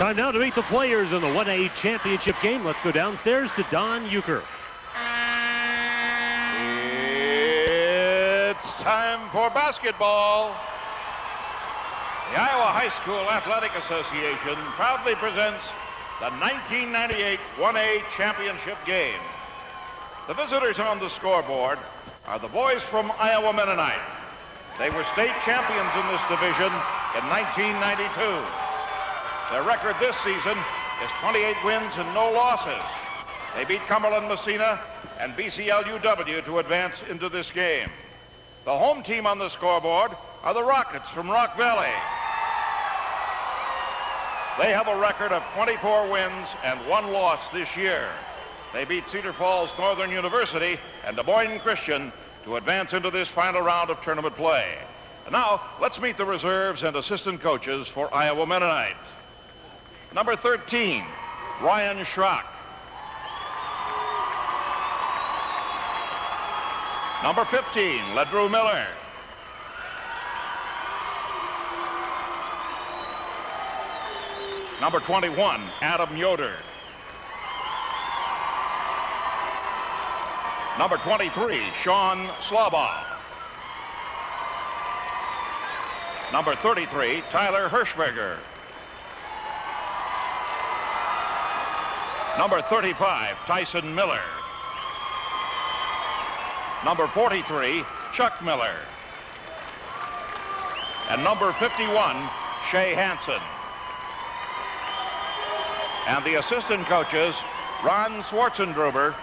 Time now to meet the players in the 1A championship game. Let's go downstairs to Don Euchre. It's time for basketball. The Iowa High School Athletic Association proudly presents the 1998 1A championship game. The visitors on the scoreboard are the boys from Iowa Mennonite. They were state champions in this division in 1992. Their record this season is 28 wins and no losses. They beat Cumberland Messina and BCLUW to advance into this game. The home team on the scoreboard are the Rockets from Rock Valley. They have a record of 24 wins and 1 loss this year. They beat Cedar Falls Northern University and Des Moines Christian to advance into this final round of tournament play. And now, let's meet the reserves and assistant coaches for Iowa Mennonite. Number 13, Ryan Schrock. Number 15, Ledrew Miller. Number 21, Adam Yoder. Number 23, Sean Slaubaugh. Number 33, Tyler Hirschberger. Number 35, Tyson Miller. Number 43, Chuck Miller. And number 51, Shay Hansen. And the assistant coaches, Ron Schwartzendruber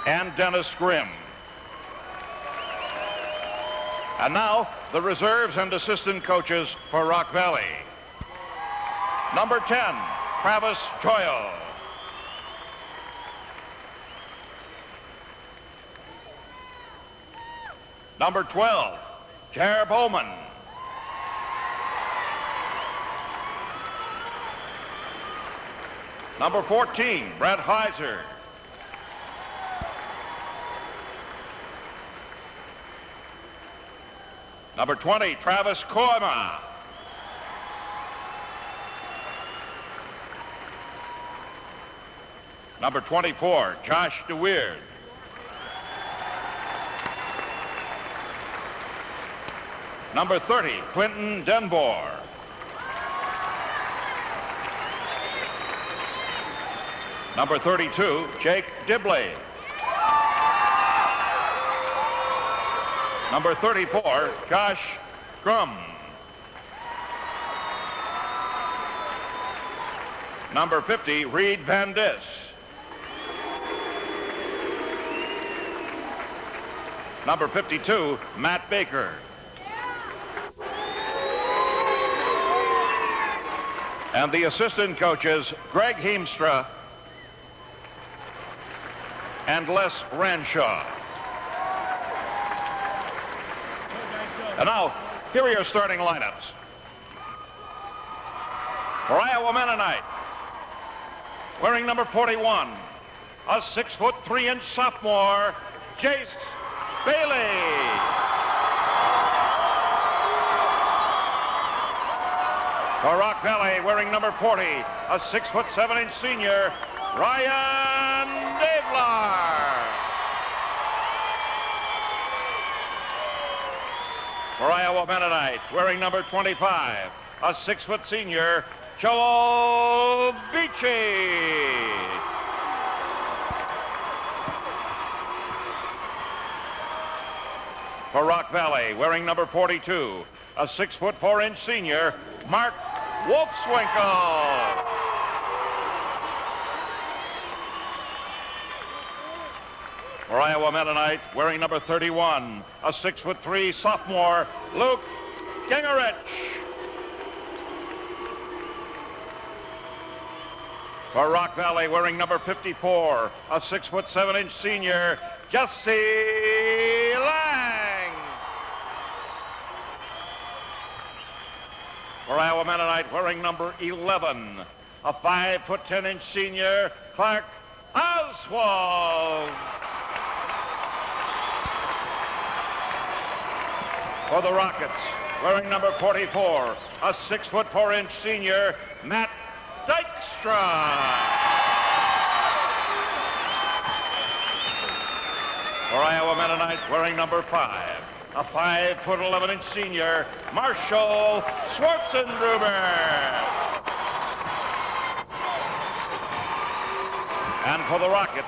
and Dennis Grimm. And now, the reserves and assistant coaches for Rock Valley. Number 10, Travis Joyle. Number 12, Jer Bowman. Number 14, Brett Heiser. Number 20, Travis Koima. Number 24, Josh DeWeerd. Number 30, Quentin Denbor. Number 32, Jake Dibley. Number 34, Josh Grum. Number 50, Reed Van Dis. Number 52, Matt Baker. And the assistant coaches, Greg Heemstra and Les Ranshaw. And now, here are your starting lineups. For Iowa Mennonite, wearing number 41, a 6'3" sophomore, Jace Bailey. For Rock Valley, wearing number 40, a 6'7" senior, Ryan Davlar. For Iowa Mennonite, wearing number 25, a 6' senior, Joel Beachy. For Rock Valley, wearing number 42, a 6'4" senior, Mark Wolfswinkel. For Iowa Mennonite, wearing number 31, a 6'3" sophomore, Luke Gingerich. For Rock Valley, wearing number 54, a 6'7" senior, Jesse Lang. For Iowa Mennonite, wearing number 11, a 5'10" senior, Clark Oswald. For the Rockets, wearing number 44, a 6'4" senior, Matt Dykstra. For Iowa Mennonite, wearing number 5, a 5'11" senior, Marshall Schwartzendruber. And for the Rockets,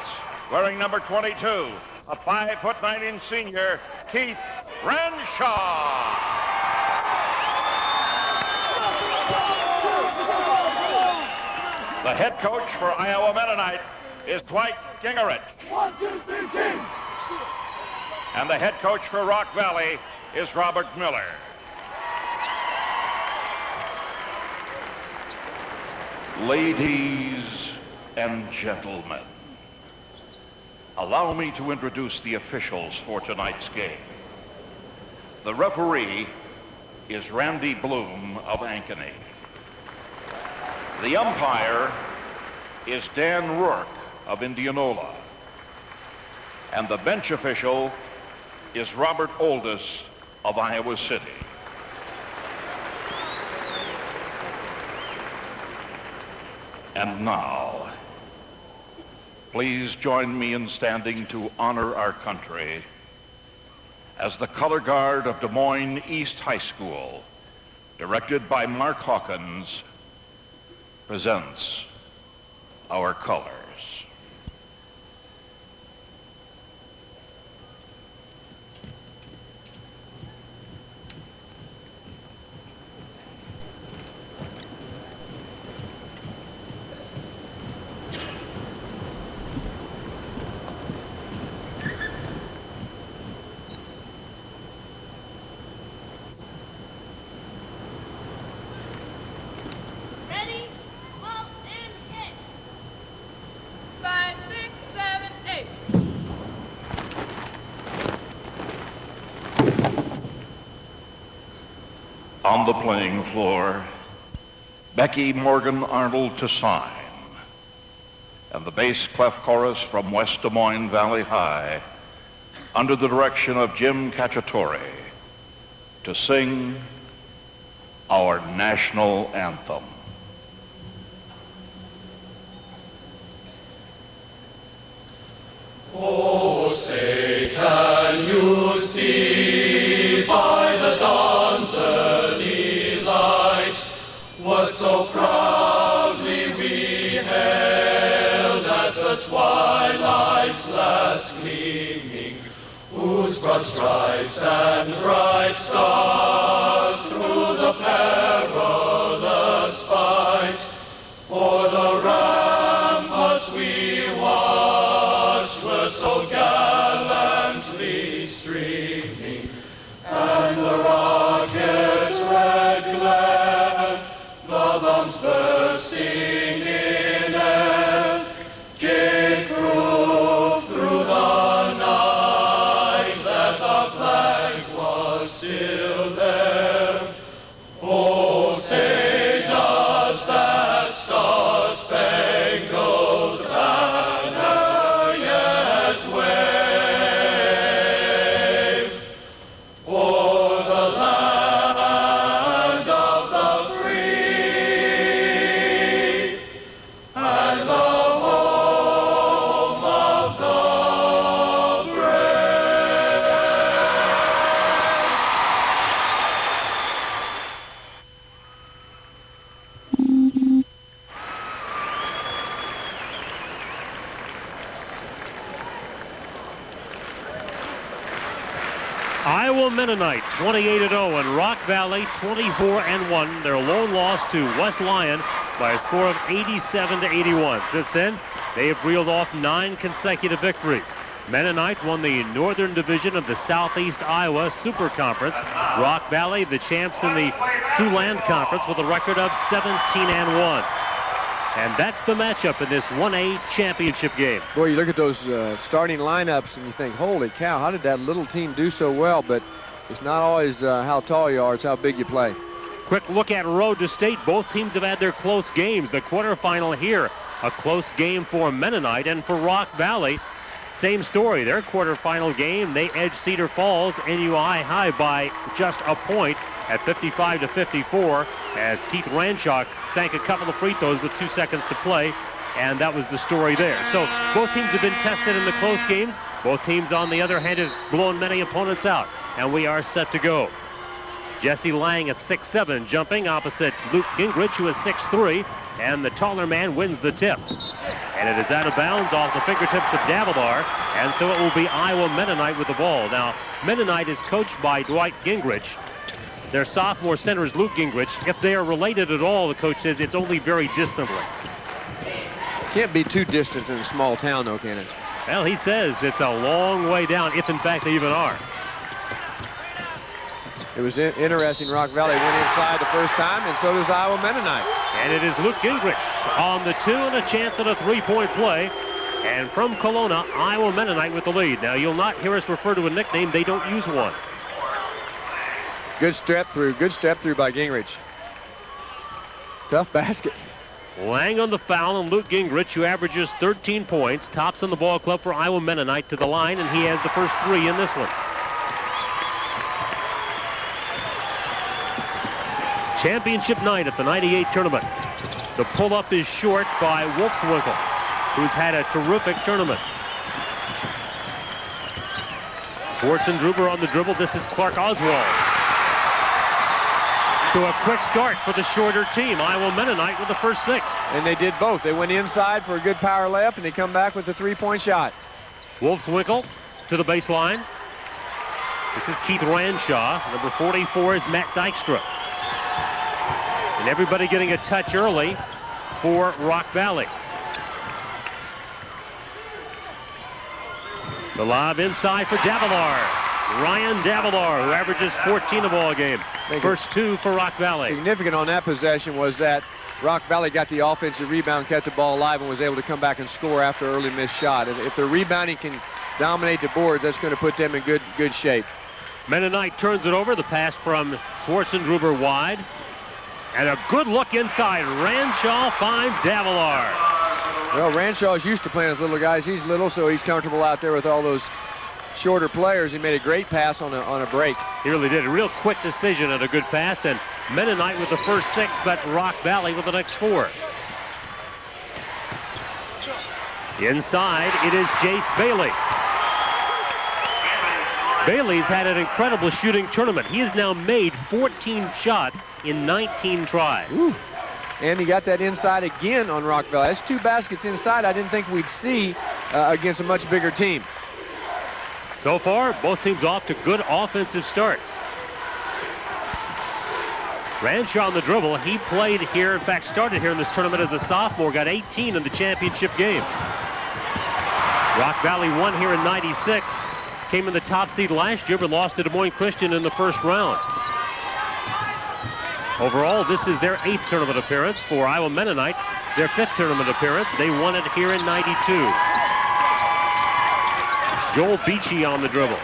wearing number 22, a 5'9" senior, Keith Renshaw. The head coach for Iowa Mennonite is Dwight Gingerich. 1, 2, 3, team. And the head coach for Rock Valley is Robert Miller. Ladies and gentlemen, allow me to introduce the officials for tonight's game. The referee is Randy Bloom of Ankeny. The umpire is Dan Rourke of Indianola. And the bench official is Robert Oldus of Iowa City. And now, please join me in standing to honor our country as the color guard of Des Moines East High School, directed by Mark Hawkins, presents our colors. On the playing floor, Becky Morgan Arnold to sign, and the bass clef chorus from West Des Moines Valley High, under the direction of Jim Cacciatore, to sing our national anthem. Oh, say, can you see by the dawn's early light what so proudly we hailed at the twilight's last gleaming, whose broad stripes and bright stars through the perilous fight o'er the ramparts we watched were so gallantly streaming, and the rocket's red glare, the bombs bursting in air, gave proof through the night that the flag was still there. Oh, say does that star-spangled banner yet wave o'er the land of the free and the home of the Iowa Mennonite 28-0 and Rock Valley 24-1. Their lone loss to West Lyon by a score of 87-81. Since then, they have reeled off 9 consecutive victories. Mennonite won the Northern Division of the Southeast Iowa Super Conference. Rock Valley, the champs in the Siouxland Conference, with a record of 17-1. And that's the matchup in this 1A championship game. Boy, you look at those starting lineups and you think, holy cow, how did that little team do so well? But it's not always how tall you are, it's how big you play. Quick look at Road to State. Both teams have had their close games. The quarterfinal here, a close game for Mennonite, and for Rock Valley, same story. Their quarterfinal game, they edged Cedar Falls, NUI High, by just a point. at 55-54 as Keith Ranshaw sank a couple of free throws with 2 seconds to play, and that was the story there. So both teams have been tested in the close games. Both teams, on the other hand, have blown many opponents out, and we are set to go. Jesse Lang at 6'7", jumping opposite Luke Gingerich, who is 6'3", and the taller man wins the tip. And it is out of bounds off the fingertips of Davilar, and so it will be Iowa Mennonite with the ball. Now, Mennonite is coached by Dwight Gingerich. Their sophomore center is Luke Gingerich. If they are related at all, the coach says it's only very distantly. Can't be too distant in a small town, though, can it? Well, he says it's a long way down, if in fact they even are. It was interesting. Rock Valley went inside the first time, and so does Iowa Mennonite. And it is Luke Gingerich on the 2 and a chance at a 3-point play. And from Kelowna, Iowa Mennonite with the lead. Now, you'll not hear us refer to a nickname. They don't use one. Good step through by Gingerich. Tough basket. Lang on the foul, and Luke Gingerich, who averages 13 points, tops on the ball club for Iowa Mennonite, to the line, and he has the first 3 in this one. Championship night at the 98 tournament. The pull-up is short by Wolfswinkel, who's had a terrific tournament. Schwartzendruber on the dribble. This is Clark Oswald. So a quick start for the shorter team. Iowa Mennonite with the first 6. And they did both. They went inside for a good power layup, and they come back with a 3-point shot. Wolfswinkel to the baseline. This is Keith Ranshaw. Number 44 is Matt Dykstra. And everybody getting a touch early for Rock Valley. The lob inside for Davilar. Ryan Davilar, who averages 14 a ball game. First 2 for Rock Valley. Significant on that possession was that Rock Valley got the offensive rebound, kept the ball alive, and was able to come back and score after an early missed shot. If their rebounding can dominate the boards, that's going to put them in good shape. Mennonite turns it over. The pass from Schwartzendruber wide. And a good look inside. Ranshaw finds Davilar. Well, Ranshaw is used to playing with little guys. He's little, so he's comfortable out there with all those shorter players. He made a great pass on a break. He really did. A real quick decision and a good pass. And Mennonite with the first 6, but Rock Valley with the next 4. Inside, it is Jace Bailey. Bailey's had an incredible shooting tournament. He has now made 14 shots in 19 tries. Ooh. And he got that inside again on Rock Valley. That's 2 baskets inside I didn't think we'd see against a much bigger team. So far, both teams off to good offensive starts. Ranshaw on the dribble. He played here, in fact, started here in this tournament as a sophomore, got 18 in the championship game. Rock Valley won here in 96, came in the top seed last year, but lost to Des Moines Christian in the first round. Overall, this is their 8th tournament appearance. For Iowa Mennonite, their 5th tournament appearance. They won it here in 92. Joel Beachy on the dribble.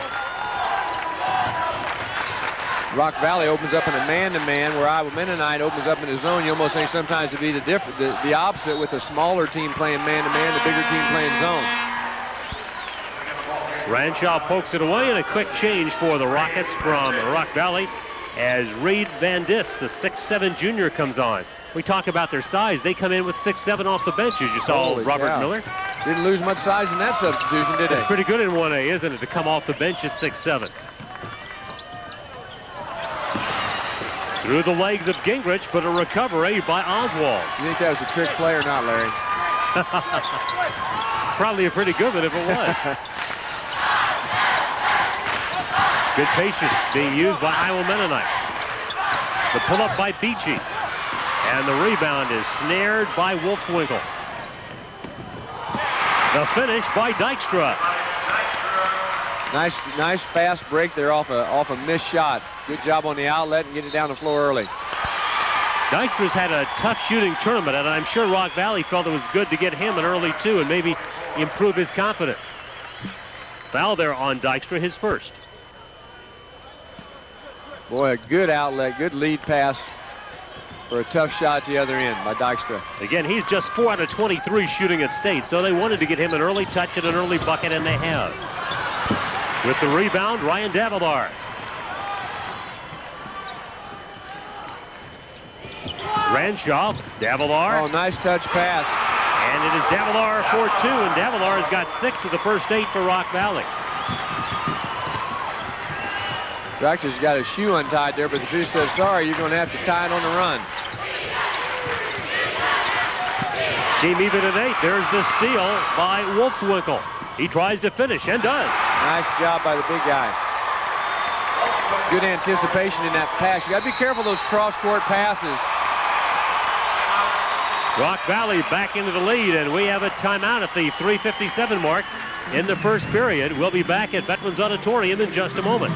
Rock Valley opens up in a man-to-man, where Iowa Mennonite opens up in a zone. You almost think sometimes it'd be the opposite, with a smaller team playing man-to-man, the bigger team playing zone. Ranshaw pokes it away, and a quick change for the Rockets from Rock Valley as Reed Van Dis, the 6'7" junior, comes on. We talk about their size. They come in with 6'7" off the bench, as you saw. Holy Robert cow. Miller. Didn't lose much size in that substitution, did they? It's pretty good in 1A, isn't it, to come off the bench at 6'7". Through the legs of Gingerich, but a recovery by Oswald. You think that was a trick play or not, Larry? Probably a pretty good one if it was. Good patience being used by Iowa Mennonite. The pull-up by Beachy. And the rebound is snared by Wolfswinkel. The finish by Dykstra. Nice fast break there off a missed shot. Good job on the outlet and getting it down the floor early. Dykstra's had a tough shooting tournament, and I'm sure Rock Valley felt it was good to get him an early 2 and maybe improve his confidence. Foul there on Dykstra, his first. Boy, a good outlet, good lead pass for a tough shot at the other end by Dykstra. Again, he's just 4 out of 23 shooting at state, so they wanted to get him an early touch and an early bucket, and they have. With the rebound, Ryan Davilar. Branshaw, Davila. Oh, nice touch pass. And it is Davila for 2, and Davila has got 6 of the first 8 for Rock Valley. Draxler's got his shoe untied there, but the official says, sorry, you're going to have to tie it on the run. Game even at 8. There's the steal by Wolfswinkel. He tries to finish and does. Nice job by the big guy. Good anticipation in that pass. You got to be careful of those cross-court passes. Rock Valley back into the lead, and we have a timeout at the 3:57 mark in the first period. We'll be back at Veterans Auditorium in just a moment.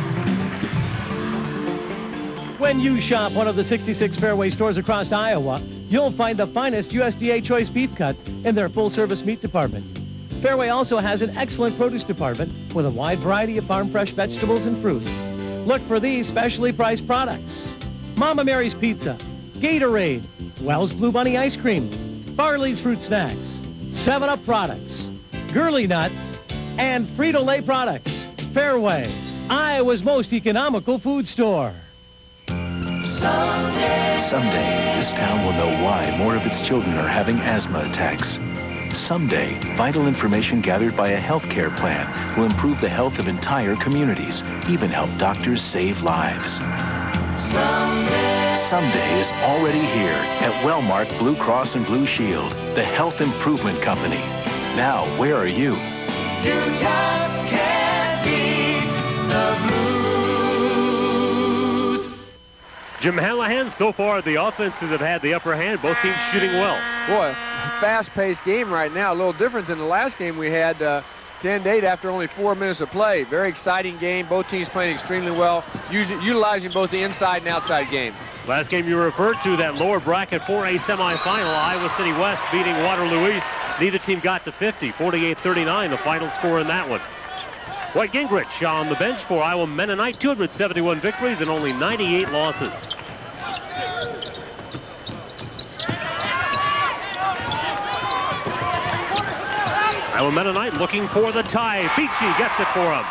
When you shop one of the 66 Fairway stores across Iowa, you'll find the finest USDA choice beef cuts in their full-service meat department. Fairway also has an excellent produce department with a wide variety of farm-fresh vegetables and fruits. Look for these specially priced products: Mama Mary's Pizza, Gatorade, Wells Blue Bunny Ice Cream, Barley's Fruit Snacks, 7-Up products, Girly Nuts, and Frito-Lay products. Fairway, Iowa's most economical food store. Someday, this town will know why more of its children are having asthma attacks. Someday, vital information gathered by a healthcare plan will improve the health of entire communities, even help doctors save lives. Someday is already here at Wellmark Blue Cross and Blue Shield, the health improvement company. Now, where are you? You just can't beat the blues. Jim Hallahan, so far the offenses have had the upper hand, both teams shooting well. Boy, fast-paced game right now. A little different than the last game we had, 10-8 after only 4 minutes of play. Very exciting game. Both teams playing extremely well, utilizing both the inside and outside game. Last game you referred to, that lower bracket 4A semifinal, Iowa City West beating Waterloo East. Neither team got to 50, 48-39, the final score in that one. Dwight Gingerich on the bench for Iowa Mennonite, 271 victories and only 98 losses. Iowa Mennonite looking for the tie. Beachy gets it for him.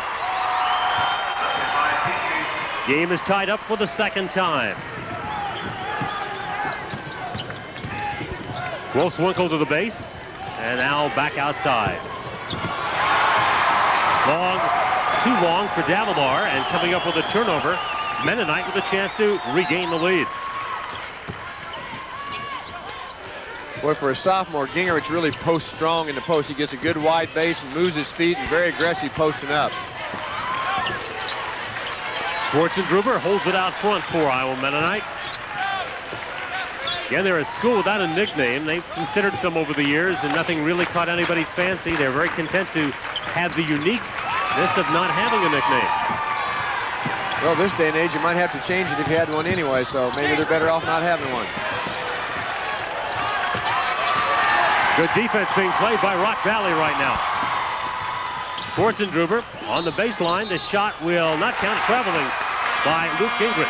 Game is tied up for the second time. Wolfswinkel to the base, and now back outside. Too long for Davila, and coming up with a turnover. Mennonite with a chance to regain the lead. Boy, for a sophomore, Gingerich really posts strong in the post. He gets a good wide base and moves his feet and very aggressive posting up. Schwartzendruber holds it out front for Iowa Mennonite. Again, they're a school without a nickname. They've considered some over the years, and nothing really caught anybody's fancy. They're very content to have the uniqueness of not having a nickname. Well, this day and age, you might have to change it if you had one anyway, so maybe they're better off not having one. Good defense being played by Rock Valley right now. Schwartzendruber on the baseline. The shot will not count, traveling by Luke Gingerich.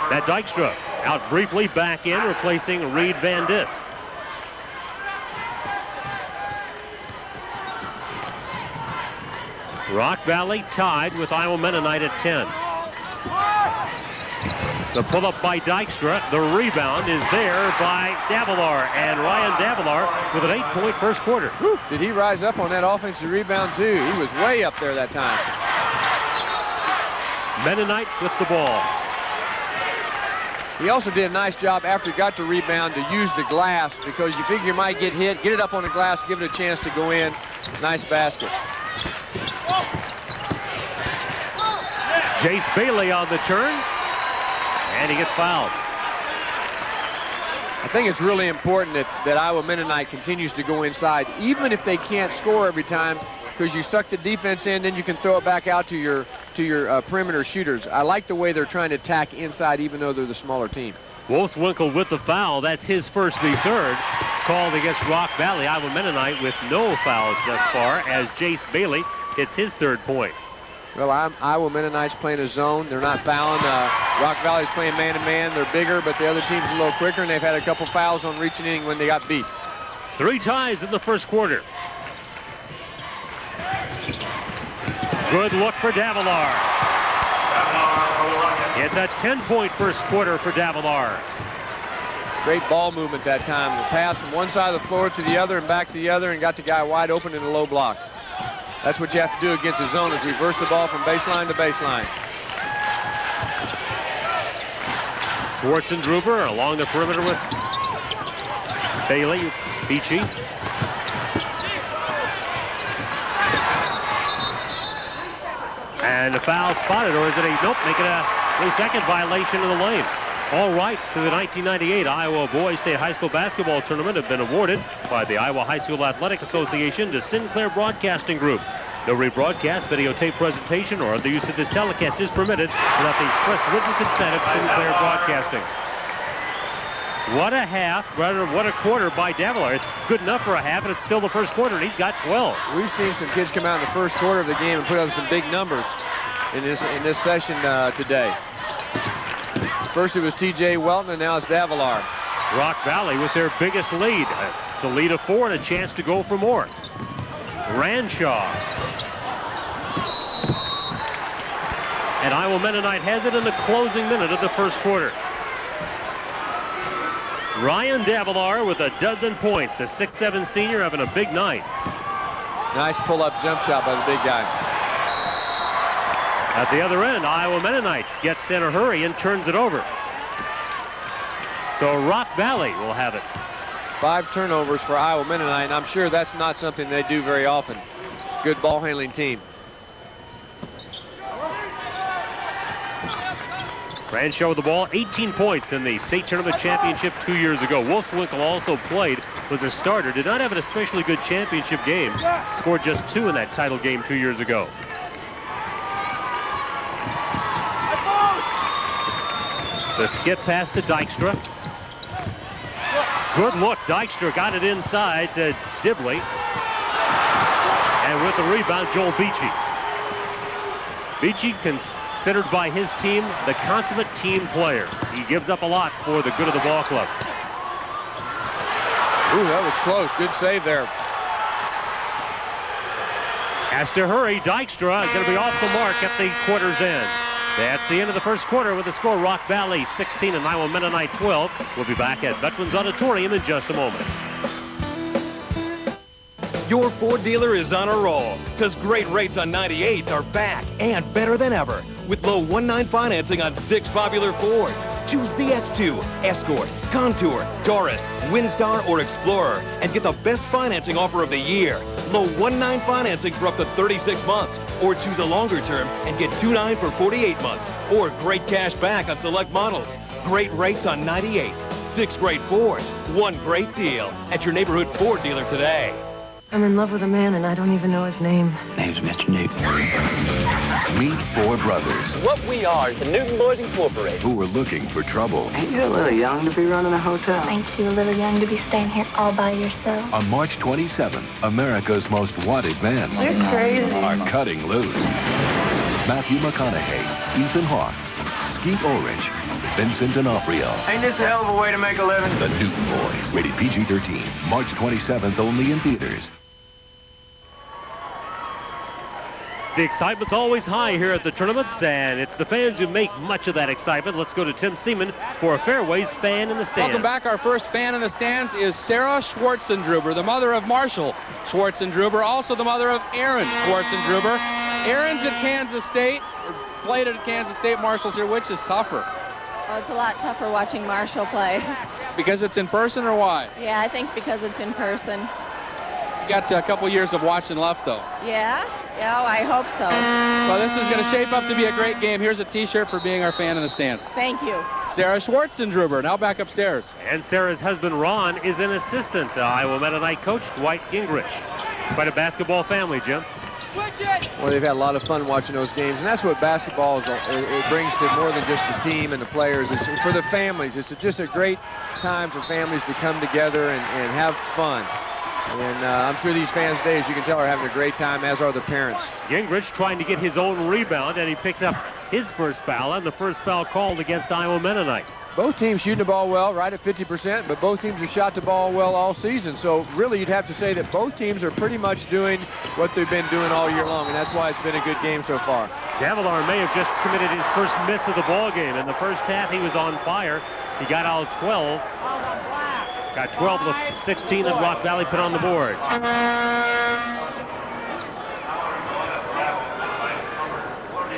That Dykstra out briefly, back in, replacing Reed Van Dis. Rock Valley tied with Iowa Mennonite at 10. The pull-up by Dykstra. The rebound is there by Davila, and Ryan Davila with an 8-point first quarter. Whew, did he rise up on that offensive rebound too? He was way up there that time. Mennonite with the ball. He also did a nice job after he got the rebound to use the glass, because you figure you might get hit, get it up on the glass, give it a chance to go in. Nice basket. Jace Bailey on the turn, and he gets fouled. I think it's really important that Iowa Mennonite continues to go inside, even if they can't score every time, because you suck the defense in, then you can throw it back out to your perimeter shooters. I like the way they're trying to attack inside, even though they're the smaller team. Wolfswinkel with the foul. That's his first, the third. Called against Rock Valley. Iowa Mennonite with no fouls thus far, as Jace Bailey hits his third point. Well, Iowa Mennonite's playing a zone. They're not fouling. Rock Valley's playing man-to-man. They're bigger, but the other team's a little quicker, and they've had a couple fouls on reaching in when they got beat. 3 ties in the first quarter. Good look for Davila. It's a 10-point first quarter for Davila. Great ball movement that time. The pass from one side of the floor to the other and back to the other and got the guy wide open in a low block. That's what you have to do against the zone, is reverse the ball from baseline to baseline. Schwartzendruber along the perimeter with Bailey, Beachy. And the foul spotted, or is it a, nope, make it a second violation in the lane. All rights to the 1998 Iowa Boys State High School Basketball Tournament have been awarded by the Iowa High School Athletic Association to Sinclair Broadcasting Group. No rebroadcast, videotape presentation, or other use of this telecast is permitted without the express written consent of Sinclair Broadcasting. What a half, rather what a quarter by Davila. It's good enough for a half, and it's still the first quarter, and he's got 12. We've seen some kids come out in the first quarter of the game and put up some big numbers in this session today. First it was T.J. Welton, and now it's Davila. Rock Valley with their biggest lead. It's a lead of 4 and a chance to go for more. Ranshaw. And Iowa Mennonite has it in the closing minute of the first quarter. Ryan Davila with a dozen points. The 6'7" senior having a big night. Nice pull-up jump shot by the big guy. At the other end, Iowa Mennonite gets in a hurry and turns it over. So Rock Valley will have it. 5 turnovers for Iowa Mennonite, and I'm sure that's not something they do very often. Good ball handling team. Ranshaw with the ball, 18 points in the state tournament championship 2 years ago. Wolfswinkel also played, was a starter, did not have an especially good championship game. Scored just 2 in that title game 2 years ago. The skip pass to Dykstra. Good look. Dykstra got it inside to Dibley. And with the rebound, Joel Beachy. Beachy considered by his team the consummate team player. He gives up a lot for the good of the ball club. Ooh, that was close. Good save there. Has to hurry. Dykstra is going to be off the mark at the quarter's end. That's the end of the first quarter with the score Rock Valley 16 and Iowa Mennonite 12. We'll be back at Veterans Auditorium in just a moment. Your Ford dealer is on a roll because great rates on 98s are back and better than ever with low 1.9 financing on 6 popular Fords. Choose ZX2, Escort, Contour, Taurus, Windstar, or Explorer and get the best financing offer of the year. Low 1.9 financing for up to 36 months. Or choose a longer term and get 2.9 for 48 months. Or great cash back on select models. Great rates on 98s, 6 great Fords, 1 great deal at your neighborhood Ford dealer today. I'm in love with a man and I don't even know his name. Name's Mr. Newton. Meet 4 brothers What we are is the Newton Boys Incorporated. who were looking for trouble. Ain't you a little young to be running a hotel? Ain't you a little young to be staying here all by yourself? On March 27th, America's most wanted men You're crazy. are cutting loose. Matthew McConaughey, Ethan Hawke, Skeet Ulrich, Vincent D'Onofrio. Ain't this a hell of a way to make a living? The Newton Boys, rated PG-13, March 27th, only in theaters. The excitement's always high here at the tournaments, and it's the fans who make much of that excitement. Let's go to Tim Seaman for a Fairways fan in the stands. Welcome back. Our first fan in the stands is Sarah Schwartzendruber, the mother of Marshall Schwartzendruber, also the mother of Aaron Schwartzendruber. Aaron's at Kansas State, or played at Kansas State. Marshall's here. Which is tougher? Well, it's a lot tougher watching Marshall play. Because it's in person, or why? Yeah, I think because it's in person. You got a couple years of watching left, though. Yeah, I hope so. Well, this is going to shape up to be a great game. Here's a T-shirt for being our fan in the stands. Thank you. Sarah Schwartzendruber, now back upstairs. And Sarah's husband, Ron, is an assistant to Iowa Mennonite coach Dwight Gingerich. Quite a basketball family, Jim. Well, they've had a lot of fun watching those games, and that's what basketball is. It brings to more than just the team and the players. It's for the families. It's just a great time for families to come together and have fun. And I'm sure these fans today, as you can tell, are having a great time, as are the parents. Gingrich trying to get his own rebound, and he picks up his first foul, and the first foul called against Iowa Mennonite. Both teams shooting the ball well, right at 50%, but both teams have shot the ball well all season. So really, you'd have to say that both teams are pretty much doing what they've been doing all year long, and that's why it's been a good game so far. Gavilar may have just committed his first miss of the ball game. In the first half, he was on fire. He got out 12. Got 12 of the 16 that Rock Valley put on the board.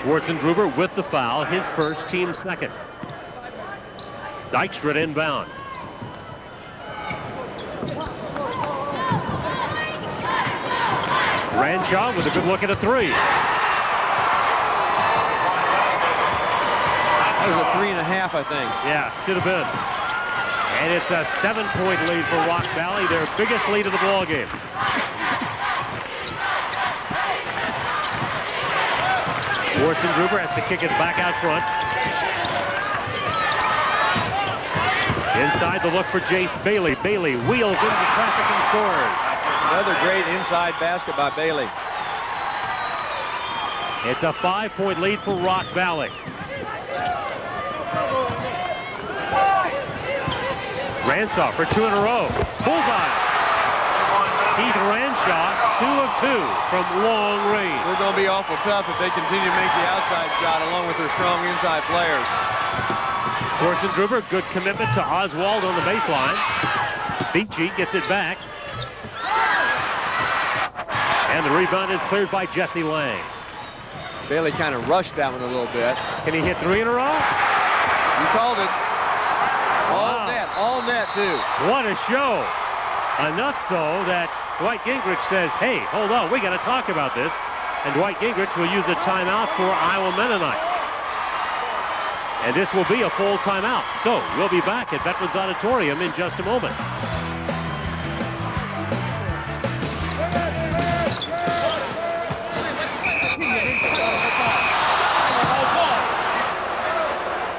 Schwartzendruber with the foul, his first, team second. Dykstra inbound. Ranshaw with a good look at a three. That was a 3.5, I think. Yeah, should have been. And it's a 7-point lead for Rock Valley, their biggest lead of the ball game. Schwartzendruber has to kick it back out front. Inside the look for Jace Bailey. Bailey wheels into traffic and scores. Another great inside basket by Bailey. It's a 5-point lead for Rock Valley. Ranshaw for 2 in a row. Bullseye. Keith Ranshaw, 2 of 2 from long range. They're going to be awful tough if they continue to make the outside shot along with their strong inside players. Schwartzendruber, good commitment to Oswald on the baseline. Beachy gets it back. And the rebound is cleared by Jesse Lang. Bailey kind of rushed that one a little bit. Can he hit 3 in a row? You called it. All net, too. What a show. Enough so that Dwight Gingerich says, hey, hold on, we got to talk about this. And Dwight Gingerich will use a timeout for Iowa Mennonite. And this will be a full timeout. So we'll be back at Veterans Auditorium in just a moment.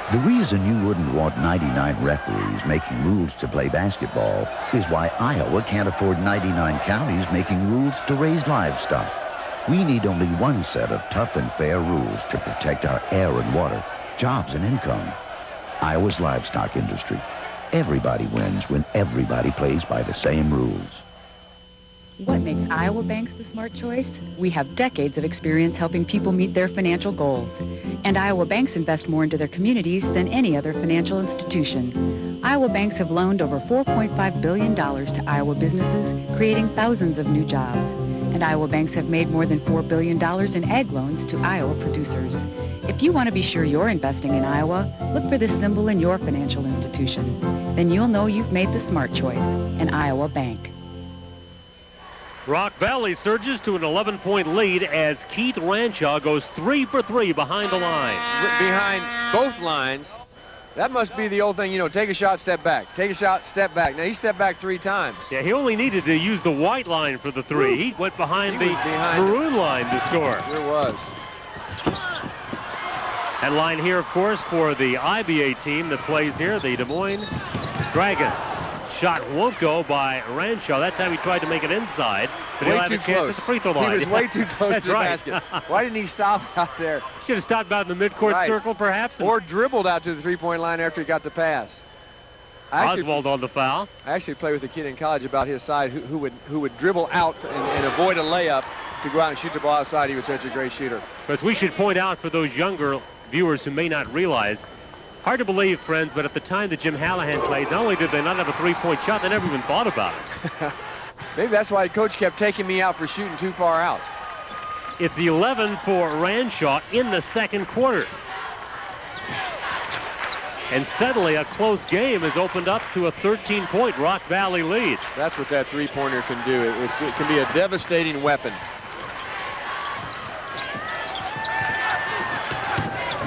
The reason you wouldn't want 99 referees making rules to play basketball is why Iowa can't afford 99 counties making rules to raise livestock. We need only one set of tough and fair rules to protect our air and water, jobs and income. Iowa's livestock industry. Everybody wins when everybody plays by the same rules. What makes Iowa banks the smart choice? We have decades of experience helping people meet their financial goals. And Iowa banks invest more into their communities than any other financial institution. Iowa banks have loaned over $4.5 billion to Iowa businesses, creating thousands of new jobs. And Iowa banks have made more than $4 billion in ag loans to Iowa producers. If you want to be sure you're investing in Iowa, look for this symbol in your financial institution. Then you'll know you've made the smart choice, an Iowa bank. Rock Valley surges to an 11-point lead as Keith Ranshaw goes 3 for 3 behind the line. Behind both lines. That must be the old thing, you know, take a shot, step back. Take a shot, step back. Now, he stepped back 3 times. Yeah, he only needed to use the white line for the 3. He went behind the maroon line to score. Sure was. And line here, of course, for the IBA team that plays here, the Des Moines Dragons. Shot won't go by Ranshaw. That's how he tried to make it inside. But he'll have a chance at the free throw line. He was way too close to the basket. Why didn't he stop out there? Should have stopped out in the midcourt circle, perhaps. Or dribbled out to the three-point line after he got the pass. Oswald on the foul. I actually played with a kid in college about his side who would dribble out and avoid a layup to go out and shoot the ball outside. He was such a great shooter. But we should point out for those younger viewers who may not realize, hard to believe, friends, but at the time that Jim Hallahan played, not only did they not have a three-point shot, they never even thought about it. Maybe that's why Coach kept taking me out for shooting too far out. It's the 11 for Ranshaw in the second quarter. And suddenly a close game has opened up to a 13-point Rock Valley lead. That's what that three-pointer can do. It can be a devastating weapon.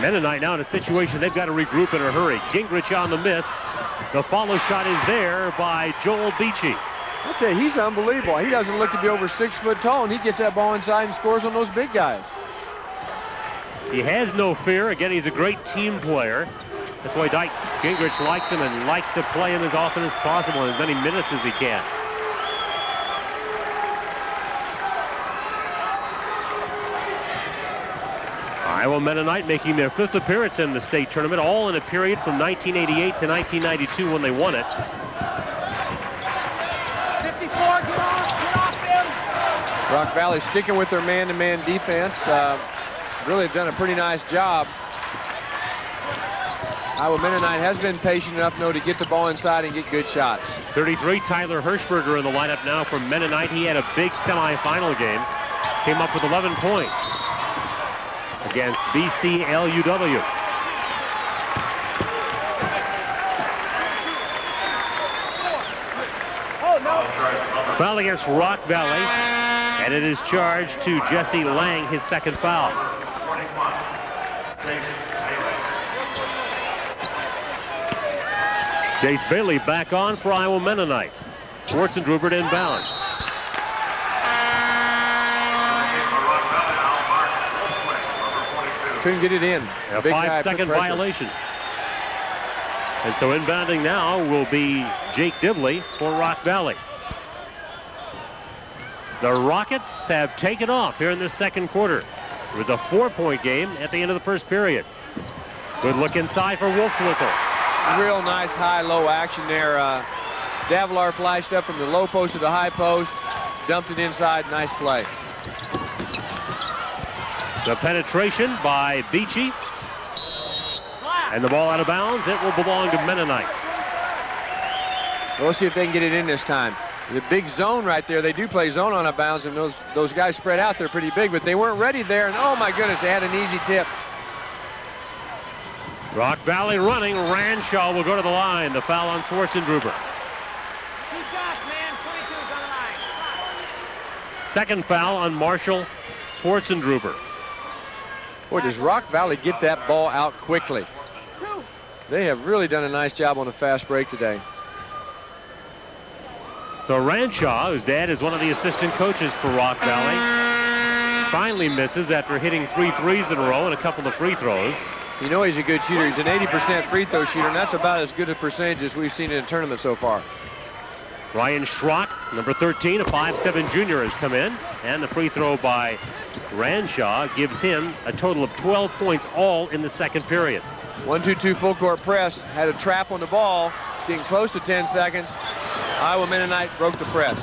Mennonite now in a situation they've got to regroup in a hurry. Gingerich on the miss. The follow shot is there by Joel Beachy. I tell you, he's unbelievable. He doesn't look to be over 6 foot tall, and he gets that ball inside and scores on those big guys. He has no fear. Again, he's a great team player. That's why Dwight Gingerich likes him and likes to play him as often as possible and as many minutes as he can. Iowa Mennonite making their 5th appearance in the state tournament, all in a period from 1988 to 1992 when they won it. 54, get off him! Rock Valley sticking with their man-to-man defense. really have done a pretty nice job. Iowa Mennonite has been patient enough, though, to get the ball inside and get good shots. 33, Tyler Hirschberger in the lineup now for Mennonite. He had a big semifinal game. Came up with 11 points against BCLUW. Foul against Rock Valley, and it is charged to Jesse Lang, his second foul. Jace Bailey back on for Iowa Mennonite. Schwartzendruber inbound. Couldn't get it in. A 5-second violation. And so inbounding now will be Jake Dibley for Rock Valley. The Rockets have taken off here in this second quarter. It was a 4-point game at the end of the first period. Good look inside for Wolfswinkel. Real nice high-low action there. Davilar flashed up from the low post to the high post, dumped it inside. Nice play. The penetration by Beachy. And the ball out of bounds. It will belong to Mennonite. We'll see if they can get it in this time. The big zone right there. They do play zone on a bounds, and those guys spread out. They're pretty big, but they weren't ready there. And oh my goodness, they had an easy tip. Rock Valley running. Ranshaw will go to the line. The foul on Schwartzendruber. Second foul on Marshall Schwartzendruber. Boy, does Rock Valley get that ball out quickly. They have really done a nice job on the fast break today. So Ranshaw, whose dad is one of the assistant coaches for Rock Valley, finally misses after hitting 3 threes in a row and a couple of free throws. You know he's a good shooter. He's an 80% free throw shooter, and that's about as good a percentage as we've seen in a tournament so far. Ryan Schrock, number 13, a 5'7" junior, has come in, and the free throw by Ranshaw gives him a total of 12 points all in the second period. 1-2-2 full court press. Had a trap on the ball. It's getting close to 10 seconds. Iowa Mennonite broke the press.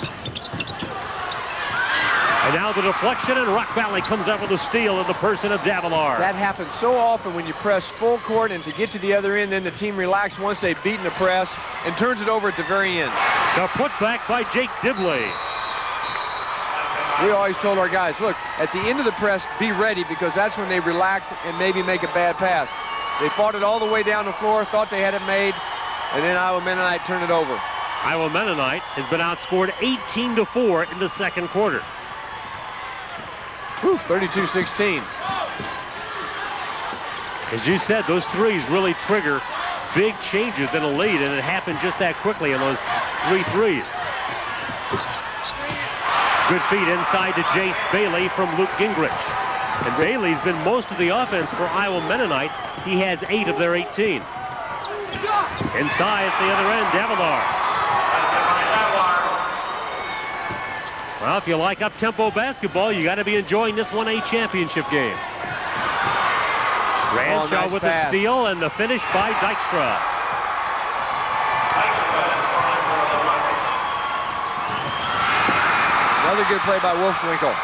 And now the deflection, and Rock Valley comes up with a steal in the person of Davilar. That happens so often when you press full court, and to get to the other end, then the team relaxes once they've beaten the press and turns it over at the very end. The putback by Jake Dibley. We always told our guys, look, at the end of the press, be ready, because that's when they relax and maybe make a bad pass. They fought it all the way down the floor, thought they had it made, and then Iowa Mennonite turned it over. Iowa Mennonite has been outscored 18-4 in the second quarter. 32-16. As you said, those threes really trigger big changes in a lead, and it happened just that quickly in those 3 threes. Good feed inside to Jace Bailey from Luke Gingerich. And Bailey's been most of the offense for Iowa Mennonite. He has 8 of their 18. Inside at the other end, Davilar. Well, if you like up-tempo basketball, you got to be enjoying this 1A championship game. Ranshaw nice with pass. the steal, and the finish by Dykstra. Another good play by Wolfswinkel.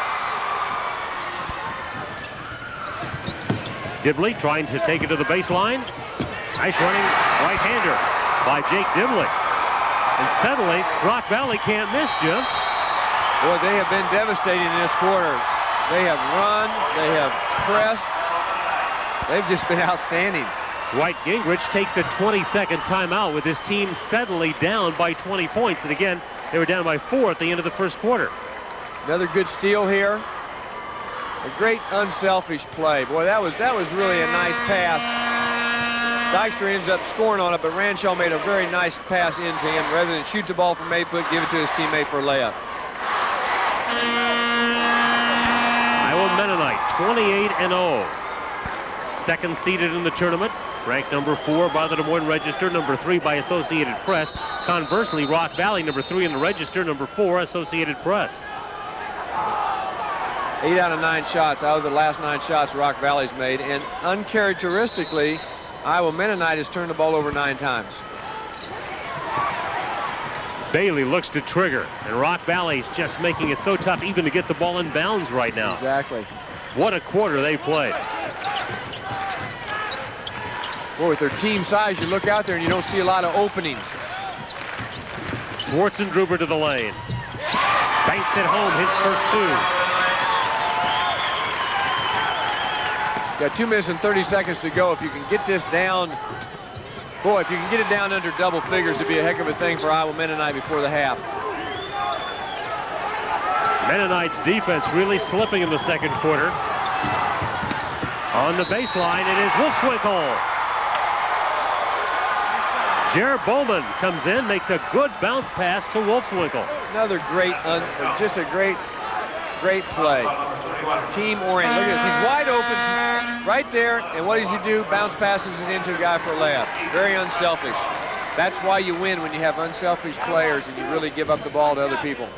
Dibley trying to take it to the baseline. Nice running right-hander by Jake Dibley. And suddenly, Rock Valley can't miss, Jim. Boy, they have been devastating in this quarter. They have run, they have pressed. They've just been outstanding. Dwight Gingerich takes a 20-second timeout with his team suddenly down by 20 points. And again, they were down by 4 at the end of the first quarter. Another good steal here. A great unselfish play. Boy, that was really a nice pass. Dykstra ends up scoring on it, but Ranshaw made a very nice pass into him. Rather than shoot the ball from Mayfoot, give it to his teammate for a layup. Iowa Mennonite, 28-0. Second seeded in the tournament. Ranked number 4 by the Des Moines Register, number 3 by Associated Press. Conversely, Rock Valley, number 3 in the Register, number 4, Associated Press. 8 out of 9 shots out of the last 9 shots Rock Valley's made, and uncharacteristically, Iowa Mennonite has turned the ball over 9 times. Bailey looks to trigger, and Rock Valley's just making it so tough even to get the ball in bounds right now. Exactly. What a quarter they played. Boy, with their team size, you look out there and you don't see a lot of openings. Schwartzendruber to the lane. Banks it home, hits first two. Got 2 minutes and 30 seconds to go. If you can get this down, boy, if you can get it down under double figures, it'd be a heck of a thing for Iowa Mennonite before the half. Mennonite's defense really slipping in the second quarter. On the baseline, it is Wolfswinkel. Jared Bowman comes in, makes a good bounce pass to Wolfswinkel. Another great, just a great play. Team oriented. Look at this. He's wide open right there, and what does he do? Bounce passes it into a guy for a layup. Very unselfish. That's why you win, when you have unselfish players and you really give up the ball to other people.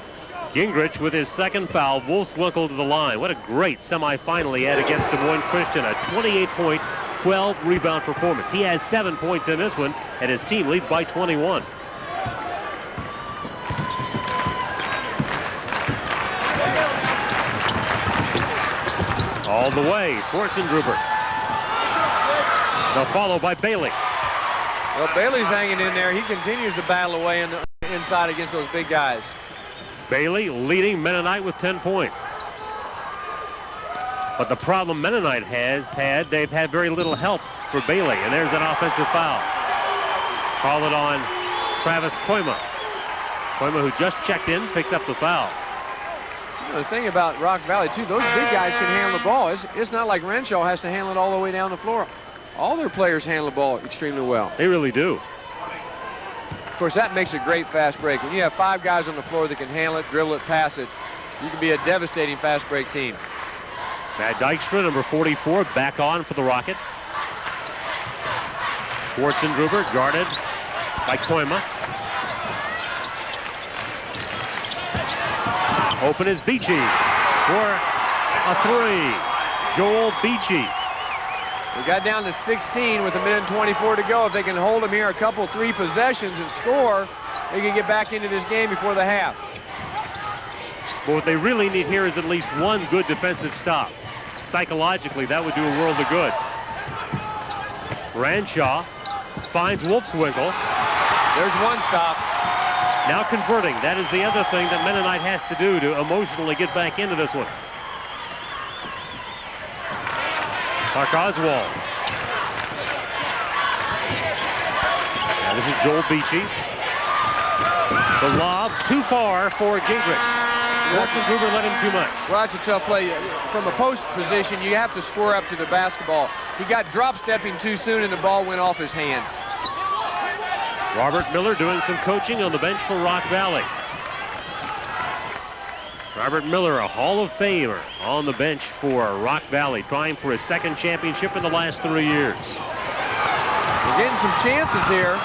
Gingerich with his second foul. Wolfswinkel to the line. What a great semifinal he had against Des Moines Christian. A 28-point, 12-rebound performance. He has 7 points in this one, and his team leads by 21. All the way, Schwartzendruber. Now followed by Bailey. Well, Bailey's hanging in there. He continues to battle away in the inside against those big guys. Bailey leading Mennonite with 10 points. But the problem Mennonite has had, they've had very little help for Bailey. And there's an offensive foul. Call it on Travis Koima. Koima, who just checked in, picks up the foul. You know, the thing about Rock Valley, too, those big guys can handle the ball. It's not like Renshaw has to handle it all the way down the floor. All their players handle the ball extremely well. They really do. Of course, that makes a great fast break. When you have 5 guys on the floor that can handle it, dribble it, pass it, you can be a devastating fast break team. Matt Dykstra, number 44, back on for the Rockets. Schwartzendruber guarded by Koima. Open is Beachy for a 3. Joel Beachy. We got down to 16 with 1:24 to go. If they can hold them here a couple, 3 possessions and score, they can get back into this game before the half. But what they really need here is at least one good defensive stop. Psychologically, that would do a world of good. Ranshaw finds Wolfswinkel. There's one stop. Now converting. That is the other thing that Mennonite has to do to emotionally get back into this one. Mark Oswald. Now this is Joel Beachy. The lob too far for Gingerich. Wolfswinkel let him too much. Well, that's a tough play. From a post position, you have to square up to the basketball. He got drop stepping too soon and the ball went off his hand. Robert Miller doing some coaching on the bench for Rock Valley. Robert Miller, a Hall of Famer on the bench for Rock Valley, trying for his second championship in the last 3 years. We're getting some chances here.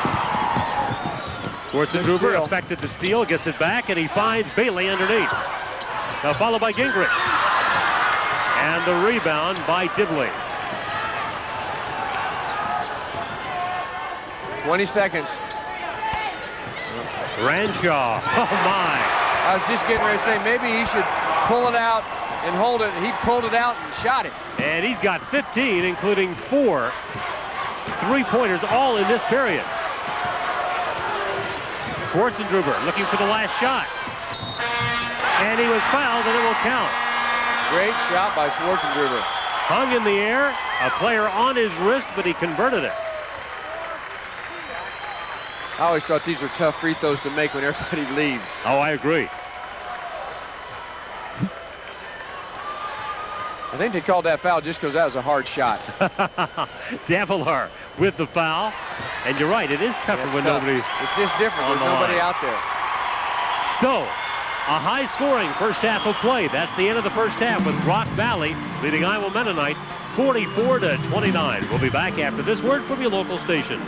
Schwartzendruber affected the steal, gets it back, and he finds Bailey underneath. Now followed by Gingerich. And the rebound by Dibley. 20 seconds. Ranshaw. Oh, my. I was just getting ready to say maybe he should pull it out and hold it. He pulled it out and shot it. And he's got 15, including 4 3-pointers all in this period. Schwartzendruber looking for the last shot. And he was fouled, and it will count. Great shot by Schwartzendruber. Hung in the air, a player on his wrist, but he converted it. I always thought these were tough free throws to make when everybody leaves. Oh, I agree. I think they called that foul just because that was a hard shot. Davilar with the foul. And you're right, it is tougher when tough. nobody's It's just different. There's nobody out there. So, a high-scoring first half of play. That's the end of the first half with Rock Valley leading Iowa Mennonite 44-29. We'll be back after this word from your local station.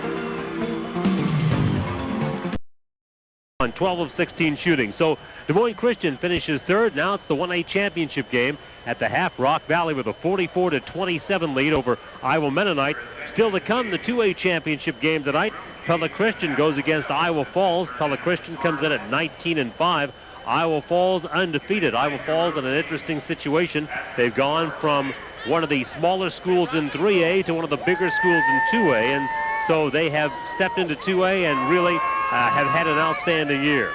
On 12 of 16 shooting. So Des Moines Christian finishes third. Now it's the 1A championship game. At the half, Rock Valley with a 44-27 lead over Iowa Mennonite. Still to come, the 2A championship game tonight. Pella Christian goes against Iowa Falls. Pella Christian comes in at 19-5. Iowa Falls undefeated. Iowa Falls in an interesting situation. They've gone from one of the smaller schools in 3A to one of the bigger schools in 2A, and so they have stepped into 2A and really have had an outstanding year.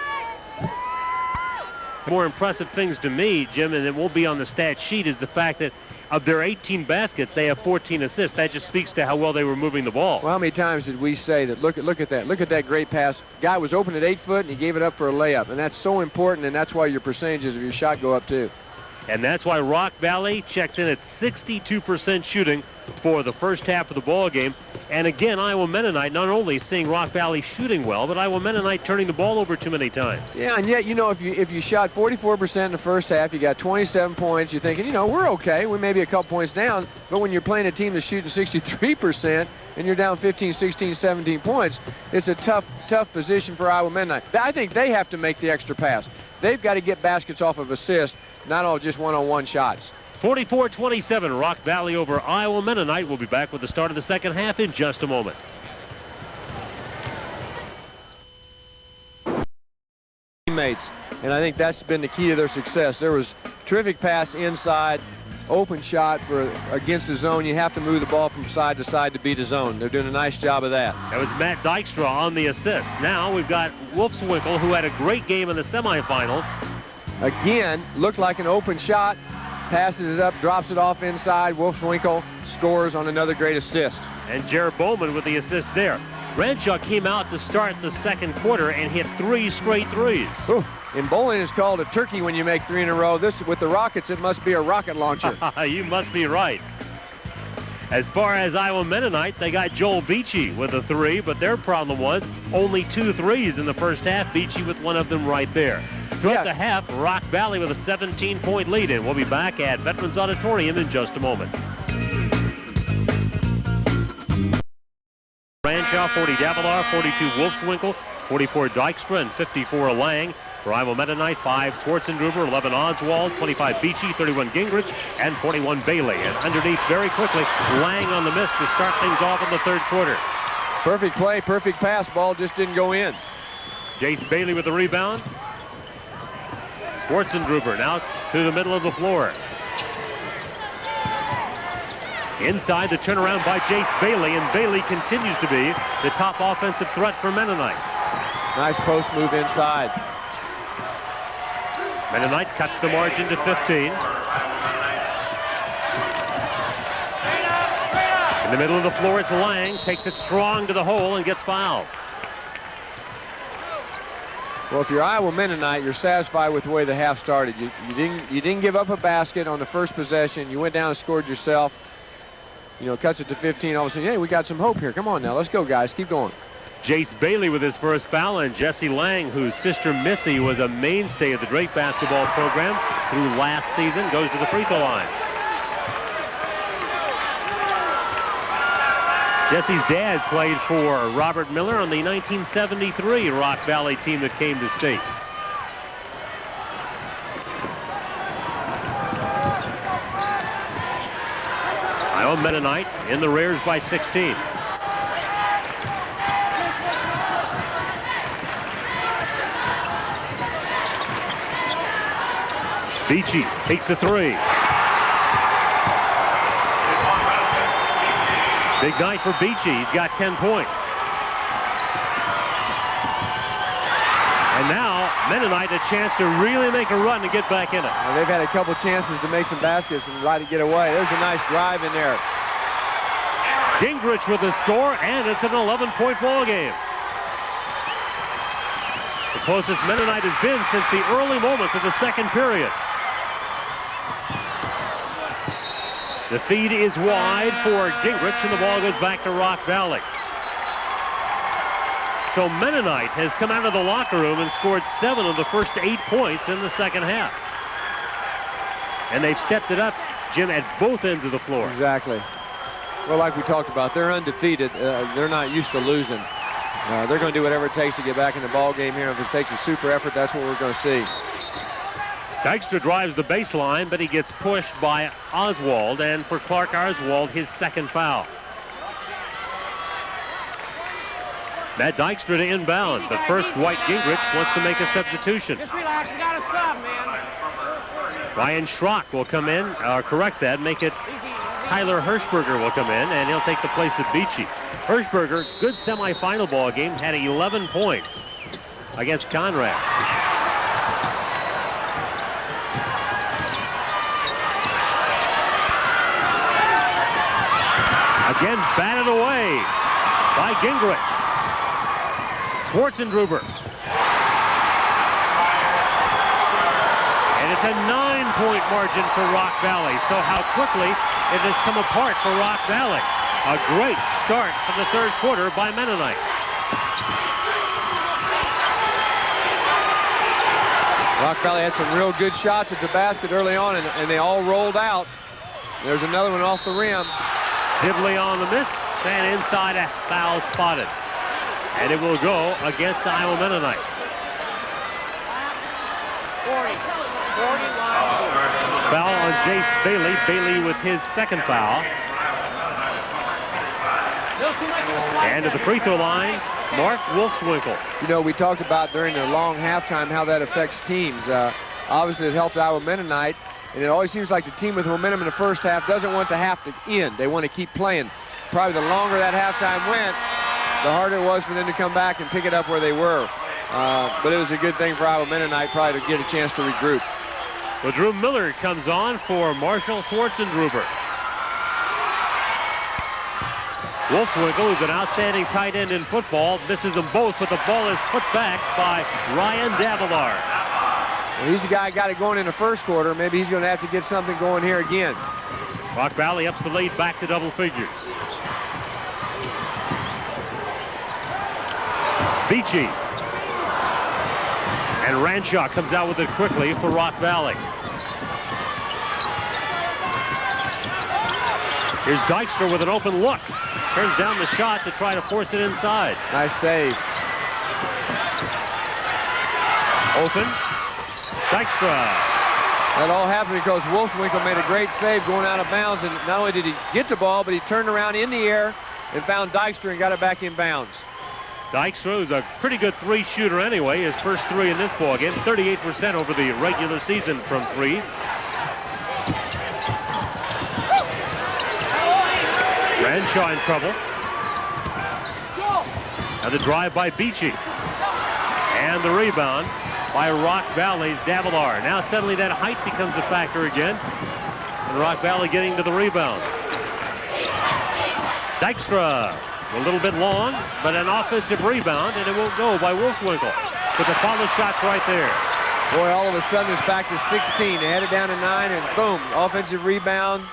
More impressive things to me, Jim, and it won't be on the stat sheet, is the fact that of their 18 baskets, they have 14 assists. That just speaks to how well they were moving the ball. Well, how many times did we say that, look at that. Look at that great pass. Guy was open at 8 foot, and he gave it up for a layup. And that's so important, and that's why your percentages of your shot go up, too. And that's why Rock Valley checks in at 62% shooting for the first half of the ball game. And again, Iowa Mennonite not only seeing Rock Valley shooting well, but Iowa Mennonite turning the ball over too many times. Yeah, and yet, you know, if you shot 44% in the first half, you got 27 points, you're thinking, you know, we're okay. We may be a couple points down. But when you're playing a team that's shooting 63% and you're down 15, 16, 17 points, it's a tough position for Iowa Mennonite. I think they have to make the extra pass. They've got to get baskets off of assists, not all just one-on-one shots. 44-27, Rock Valley over Iowa Mennonite. We'll be back with the start of the second half in just a moment. Teammates, and I think that's been the key to their success. There was terrific pass inside, open shot against the zone. You have to move the ball from side to side to beat the zone. They're doing a nice job of that. That was Matt Dykstra on the assist. Now we've got Wolfswinkel, who had a great game in the semifinals. Again, looked like an open shot. Passes it up, drops it off inside. Wolfswinkel scores on another great assist. And Jared Bowman with the assist there. Bradshaw came out to start the second quarter and hit 3 straight threes. Ooh. In bowling, it's called a turkey when you make 3 in a row. This, with the Rockets, it must be a rocket launcher. You must be right. As far as Iowa Mennonite, they got Joel Beachy with a 3, but their problem was only 2 threes in the first half. Beachy with one of them right there. Throughout the half, Rock Valley with a 17-point lead, and we'll be back at Veterans Auditorium in just a moment. Bradshaw, 40 Davilar, 42 Wolfswinkel, 44 Dykstra, and 54 Lang. For Iowa Mennonite, 5 Schwartzendruber, 11 Oswald, 25 Beachy, 31 Gingerich, and 41 Bailey. And underneath very quickly, Lang on the miss to start things off in the third quarter. Perfect play, perfect pass. Ball just didn't go in. Jace Bailey with the rebound. Schwartzendruber now to the middle of the floor. Inside, the turnaround by Jace Bailey, and Bailey continues to be the top offensive threat for Mennonite. Nice post move inside. Mennonite cuts the margin to 15. In the middle of the floor, it's Lang. Takes it strong to the hole and gets fouled. Well, if you're Iowa Mennonite, you're satisfied with the way the half started. You didn't give up a basket on the first possession. You went down and scored yourself. You know, cuts it to 15. All of a sudden, hey, we got some hope here. Come on now, let's go, guys. Keep going. Jace Bailey with his first foul, and Jesse Lang, whose sister Missy was a mainstay of the Drake basketball program through last season, goes to the free throw line. Jesse's dad played for Robert Miller on the 1973 Rock Valley team that came to state. Iowa Mennonite in the rears by 16. Beachy takes a 3. Big night for Beachy. He's got 10 points. And now Mennonite a chance to really make a run and get back in it. Well, they've had a couple chances to make some baskets and try to get away. There's a nice drive in there. Gingerich with the score, and it's an 11-point ball game. The closest Mennonite has been since the early moments of the second period. The feed is wide for Gingerich, and the ball goes back to Rock Valley. So Mennonite has come out of the locker room and scored 7 of the first 8 points in the second half. And they've stepped it up, Jim, at both ends of the floor. Exactly. Well, like we talked about, they're undefeated. They're not used to losing. They're going to do whatever it takes to get back in the ball game here. If it takes a super effort, that's what we're going to see. Dykstra drives the baseline, but he gets pushed by Oswald, and for Clark Oswald, his second foul. Matt Dykstra to inbound, but first Dwight Gingerich wants to make a substitution. Just relax, we got to sub, man. Ryan Schrock will come in, correct that, make it Tyler Hirschberger will come in, and he'll take the place of Beachy. Hirschberger, good semifinal ball game, had 11 points against Conrad. Again, batted away by Gingerich. Schwartzendruber. And it's a 9-point margin for Rock Valley. So how quickly it has come apart for Rock Valley. A great start from the third quarter by Mennonite. Rock Valley had some real good shots at the basket early on, and they all rolled out. There's another one off the rim. Dibley on the miss, and inside a foul spotted. And it will go against Iowa Mennonite. 40. Foul on Jace Bailey. Bailey with his second foul. And at the free throw line, Mark Wolfswinkel. You know, we talked about during the long halftime how that affects teams. Obviously, it helped Iowa Mennonite. And it always seems like the team with momentum in the first half doesn't want the half to end. They want to keep playing. Probably the longer that halftime went, the harder it was for them to come back and pick it up where they were. But it was a good thing for Iowa Mennonite probably to get a chance to regroup. Well, Drew Miller comes on for Marshall Schwartzendruber. Wolfswinkel, who's an outstanding tight end in football, misses them both, but the ball is put back by Ryan Davillard. Well, he's the guy who got it going in the first quarter. Maybe he's going to have to get something going here again. Rock Valley ups the lead back to double figures. Beachy. And Ranshaw comes out with it quickly for Rock Valley. Here's Dykstra with an open look. Turns down the shot to try to force it inside. Nice save. Open. Dykstra. That all happened because Wolfswinkel made a great save going out of bounds, and not only did he get the ball, but he turned around in the air and found Dykstra and got it back in bounds. Dykstra is a pretty good three-shooter anyway. His first three in this ballgame, 38% over the regular season from three. Ranshaw in trouble. Now the drive by Beachy. And the rebound by Rock Valley's Davillard. Now suddenly that height becomes a factor again. And Rock Valley getting to the rebound. Dykstra, a little bit long, but an offensive rebound, and it won't go by Wolfswinkel. But the follow shot's right there. Boy, all of a sudden it's back to 16. They had it down to 9, and boom, offensive rebound.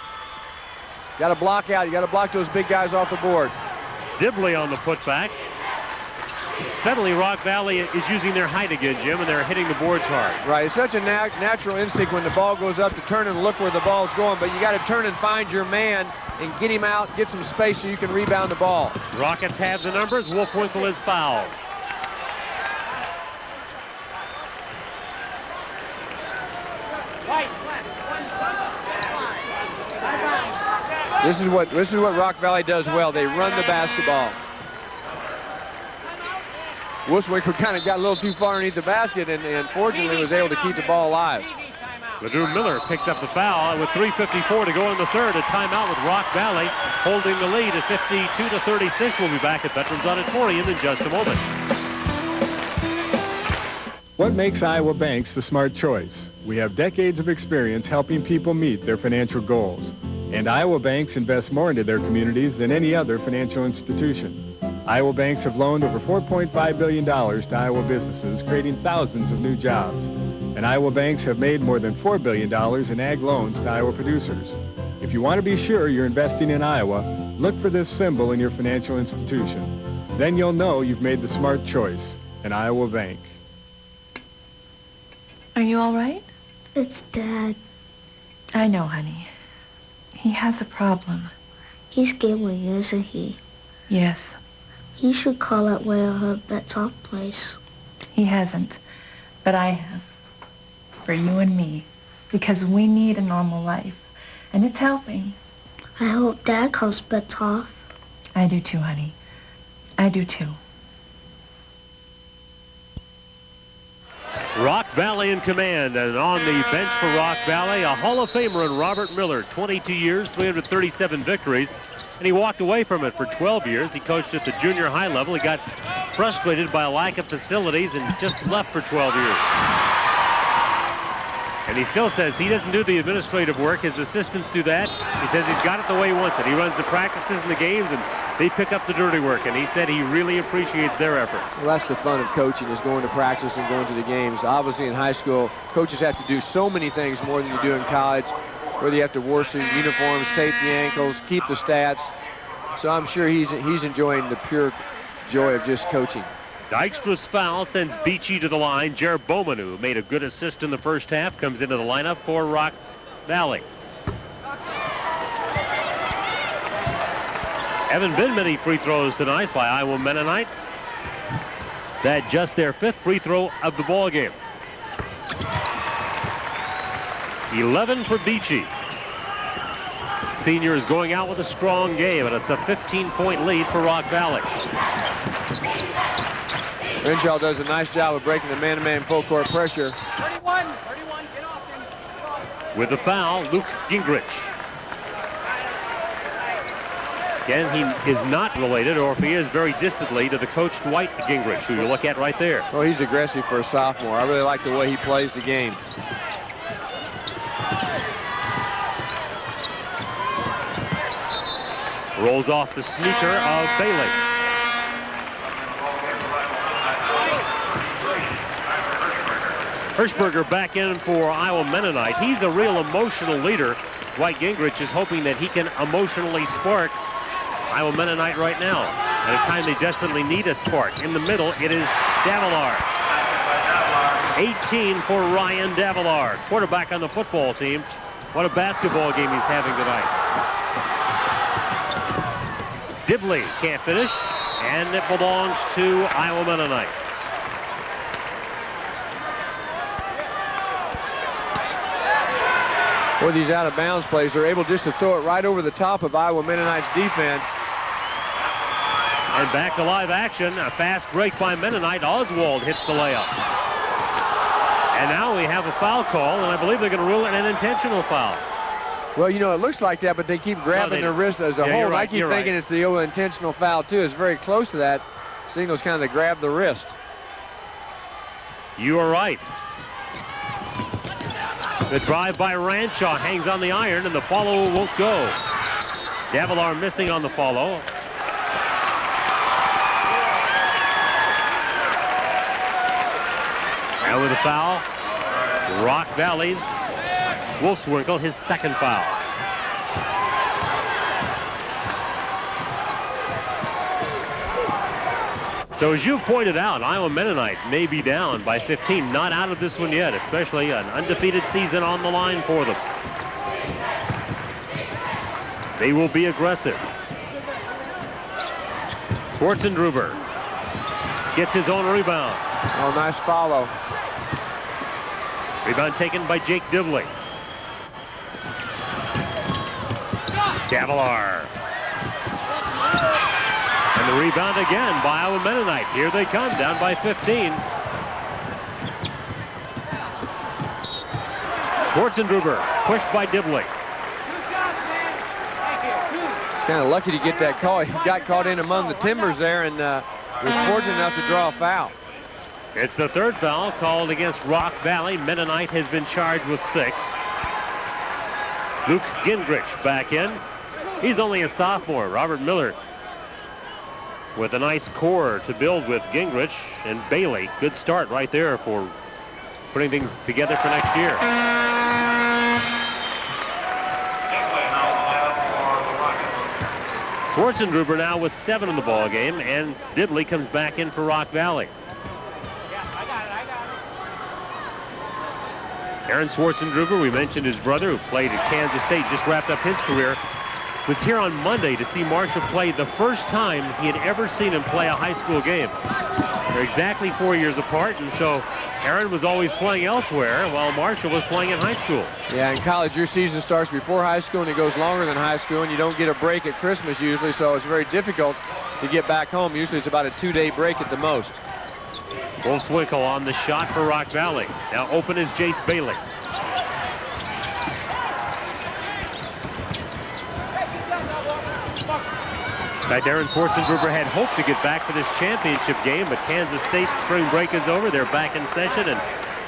Got to block out. You got to block those big guys off the board. Dibley on the putback. Suddenly, Rock Valley is using their height again, Jim, and they're hitting the boards hard. Right. It's such a natural instinct when the ball goes up to turn and look where the ball's going, but you got to turn and find your man and get him out, get some space so you can rebound the ball. Rockets have the numbers. Wolfswinkel is fouled. This is what Rock Valley does well. They run the basketball. Wolfswinkel kind of got a little too far underneath the basket and fortunately was able to keep the ball alive. Drew Miller picks up the foul with 3:54 to go in the third. A timeout with Rock Valley holding the lead at 52-36. We'll be back at Veterans Auditorium in just a moment. What makes Iowa banks the smart choice? We have decades of experience helping people meet their financial goals. And Iowa banks invest more into their communities than any other financial institution. Iowa banks have loaned over $4.5 billion to Iowa businesses, creating thousands of new jobs. And Iowa banks have made more than $4 billion in ag loans to Iowa producers. If you want to be sure you're investing in Iowa, look for this symbol in your financial institution. Then you'll know you've made the smart choice, an Iowa bank. Are you all right? It's Dad. I know, honey. He has a problem. He's giggling, isn't he? Yes. He should call it where her bet's off place. He hasn't. But I have. For you and me. Because we need a normal life. And it's helping. I hope Dad calls bets off. I do too, honey. I do too. Rock Valley in command, and on the bench for Rock Valley, a Hall of Famer in Robert Miller, 22 years, 337 victories, and he walked away from it for 12 years. He coached at the junior high level. He got frustrated by a lack of facilities and just left for 12 years. And he still says he doesn't do the administrative work. His assistants do that. He says he's got it the way he wants it. He runs the practices and the games, and they pick up the dirty work. And he said he really appreciates their efforts. Well, that's the fun of coaching, is going to practice and going to the games. Obviously, in high school, coaches have to do so many things more than you do in college, where you have to wash the uniforms, tape the ankles, keep the stats. So I'm sure he's enjoying the pure joy of just coaching. Dykstra's foul sends Beachy to the line. Jared Bowman, who made a good assist in the first half, comes into the lineup for Rock Valley. Haven't been many free throws tonight by Iowa Mennonite. That just their 5th free throw of the ball game. 11 for Beachy. Senior is going out with a strong game, and it's a 15-point lead for Rock Valley. Renshaw does a nice job of breaking the man-to-man full court pressure. 31, get off. With the foul, Luke Gingerich. Again, he is not related, or if he is, very distantly, to the coach Dwight Gingerich, who you look at right there. Well, he's aggressive for a sophomore. I really like the way he plays the game. Rolls off the sneaker of Bailey. Hirschberger back in for Iowa Mennonite. He's a real emotional leader. Dwight Gingerich is hoping that he can emotionally spark Iowa Mennonite right now. At a time they desperately need a spark. In the middle, it is Davillard. 18 for Ryan Davillard, quarterback on the football team. What a basketball game he's having tonight. Dibley can't finish, and it belongs to Iowa Mennonite. With these out-of-bounds plays, they're able just to throw it right over the top of Iowa Mennonite's defense. And back to live action. A fast break by Mennonite. Oswald hits the layup. And now we have a foul call, and I believe they're going to rule it an intentional foul. Well, you know, it looks like that, but they keep grabbing their wrist as a whole. Right, I keep thinking it's the intentional foul, too. It's very close to that. Signals kind of grab the wrist. You are right. The drive by Ranshaw hangs on the iron, and the follow won't go. Davillard missing on the follow. And with a foul, Rock Valley's Wolfswinkel, his second foul. So as you pointed out, Iowa Mennonite may be down by 15. Not out of this one yet, especially an undefeated season on the line for them. They will be aggressive. Schwartzendruber gets his own rebound. Oh, nice follow. Rebound taken by Jake Dibley. Davillard. And the rebound again by Iowa Mennonite. Here they come, down by 15. Schwartzendruber pushed by Dibley. He's kind of lucky to get that call. He got caught in among the timbers there and was fortunate enough to draw a foul. It's the third foul called against Rock Valley. Mennonite has been charged with 6. Luke Gingerich back in. He's only a sophomore. Robert Miller with a nice core to build with. Gingerich and Bailey. Good start right there for putting things together for next year. Schwartzendruber now with 7 in the ball game, and Dibley comes back in for Rock Valley. Aaron Schwartzendruber, we mentioned his brother, who played at Kansas State, just wrapped up his career, was here on Monday to see Marshall play the first time he had ever seen him play a high school game. They're exactly 4 years apart, and so Aaron was always playing elsewhere while Marshall was playing in high school. Yeah, in college, your season starts before high school, and it goes longer than high school, and you don't get a break at Christmas usually, so it's very difficult to get back home. Usually it's about a 2-day break at the most. Wolfswinkel on the shot for Rock Valley. Now open is Jace Bailey. Now Darren Forstengruber had hoped to get back for this championship game, but Kansas State's spring break is over. They're back in session, and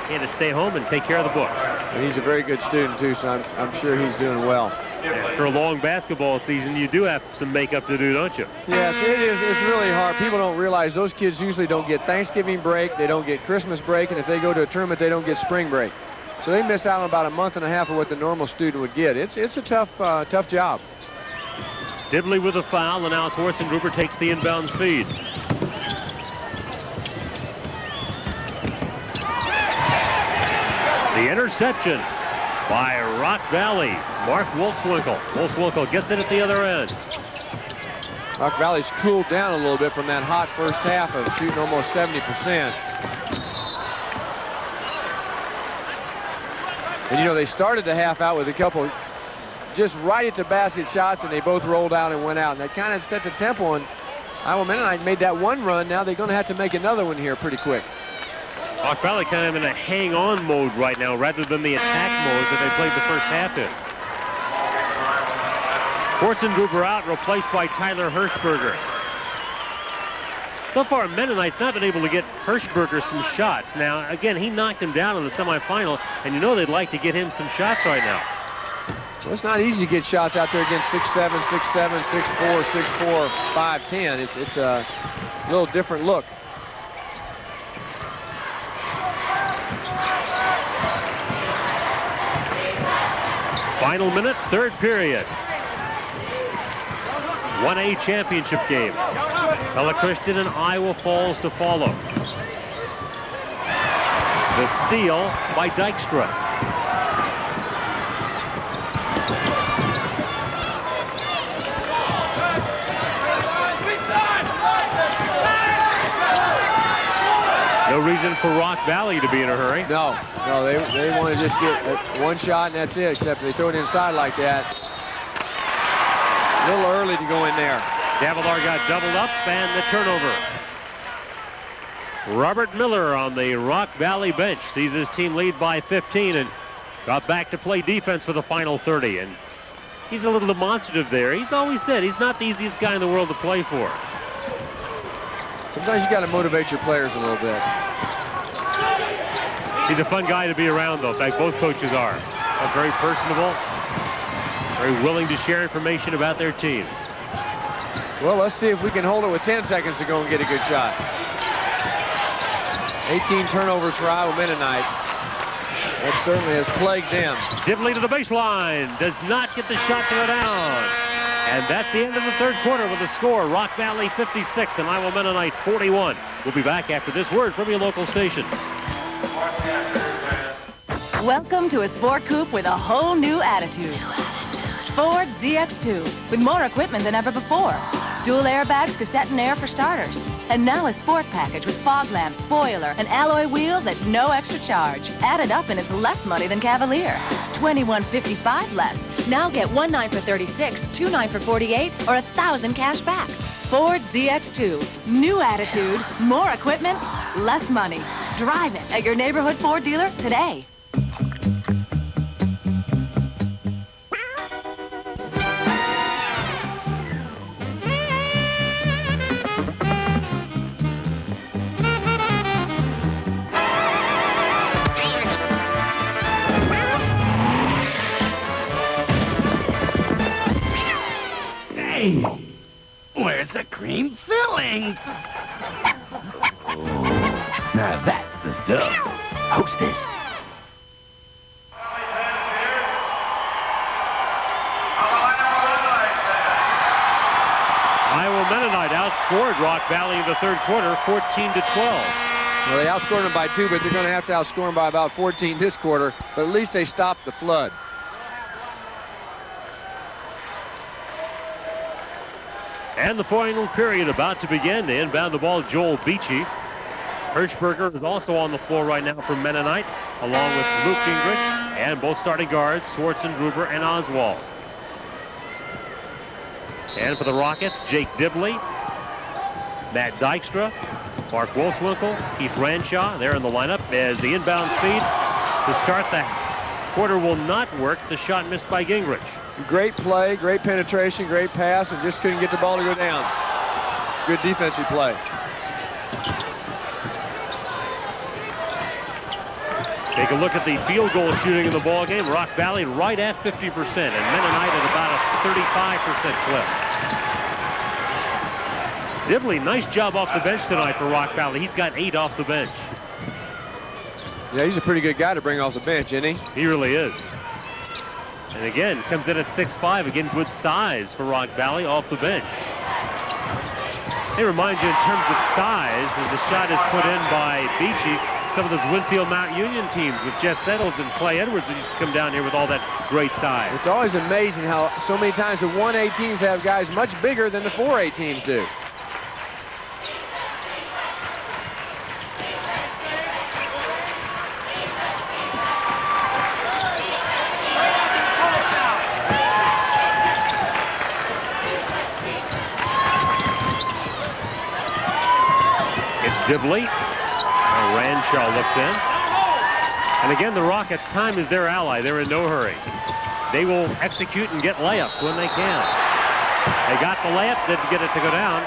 he had to stay home and take care of the books. And he's a very good student, too, so I'm sure he's doing well. After a long basketball season, you do have some makeup to do, don't you? Yes, it is. It's really hard. People don't realize those kids usually don't get Thanksgiving break, they don't get Christmas break, and if they go to a tournament, they don't get spring break. So they miss out on about a month and a half of what the normal student would get. It's a tough job. Dibley with a foul, and now Forstengruber takes the inbound feed. The interception by Rock Valley. Mark Wolfswinkel. Wolfswinkel gets it at the other end. Rock Valley's cooled down a little bit from that hot first half of shooting almost 70%. And, you know, they started the half out with a couple just right at the basket shots, and they both rolled out and went out. And that kind of set the tempo, and Iowa Mennonite made that one run. Now they're going to have to make another one here pretty quick. Rock Valley kind of in a hang-on mode right now rather than the attack mode that they played the first half in. Forstengruber out, replaced by Tyler Hirschberger. So far, Mennonite's not been able to get Hirschberger some shots. Now, again, he knocked him down in the semifinal, and you know they'd like to get him some shots right now. Well, it's not easy to get shots out there against 6'7", 6'7", 6'4", 6'4", 5'10". It's a little different look. Final minute, third period. 1A championship game. Pella Christian and Iowa Falls to follow. The steal by Dykstra. No reason for Rock Valley to be in a hurry. No, they want to just get one shot and that's it, except they throw it inside like that. A little early to go in there. Gavilar got doubled up and the turnover. Robert Miller on the Rock Valley bench sees his team lead by 15 and got back to play defense for the final 30. And he's a little demonstrative there. He's always said he's not the easiest guy in the world to play for. Sometimes you got to motivate your players a little bit. He's a fun guy to be around, though. In fact, both coaches are. Very personable, very willing to share information about their teams. Well, let's see if we can hold it with 10 seconds to go and get a good shot. 18 turnovers for Iowa Mennonite. That certainly has plagued them. Dibley to the baseline. Does not get the shot to go down. And that's the end of the third quarter with the score. Rock Valley 56 and Iowa Mennonite 41. We'll be back after this word from your local station. Welcome to a sport coupe with a whole new attitude. Ford ZX2 with more equipment than ever before. Dual airbags, cassette and air for starters. And now a sport package with fog lamps, spoiler, and alloy wheels at no extra charge. Added up and it's less money than Cavalier. $21.55 less. Now get $1,900 for $36, $2,900 for $48, or $1,000 cash back. Ford ZX2. New attitude, more equipment, less money. Drive it at your neighborhood Ford dealer today. Where's the cream filling? Now that's the stuff. Hostess. Iowa Mennonite outscored Rock Valley in the third quarter, 14-12. Well, they outscored them by 2, but they're going to have to outscore them by about 14 this quarter. But at least they stopped the flood. And the final period about to begin. To inbound the ball, Joel Beachy. Hirschberger is also on the floor right now for Mennonite, along with Luke Gingerich, and both starting guards, Schwartzendruber and Oswald. And for the Rockets, Jake Dibley. Matt Dykstra, Mark Wolfswinkel, Keith Ranshaw. They're in the lineup as the inbound speed to start the quarter will not work. The shot missed by Gingerich. Great play, great penetration, great pass, and just couldn't get the ball to go down. Good defensive play. Take a look at the field goal shooting in the ball game. Rock Valley right at 50%, and Mennonite at about a 35% clip. Dibley, nice job off the bench tonight for Rock Valley. He's got 8 off the bench. Yeah, he's a pretty good guy to bring off the bench, isn't he? He really is. And again, comes in at 6'5". Again, good size for Rock Valley off the bench. They remind you in terms of size, as the shot is put in by Beachy, some of those Winfield Mount Union teams with Jess Settles and Clay Edwards that used to come down here with all that great size. It's always amazing how so many times the 1A teams have guys much bigger than the 4A teams do. Dibley. Ranshaw looks in. And again, the Rockets' time is their ally. They're in no hurry. They will execute and get layups when they can. They got the layup, didn't get it to go down.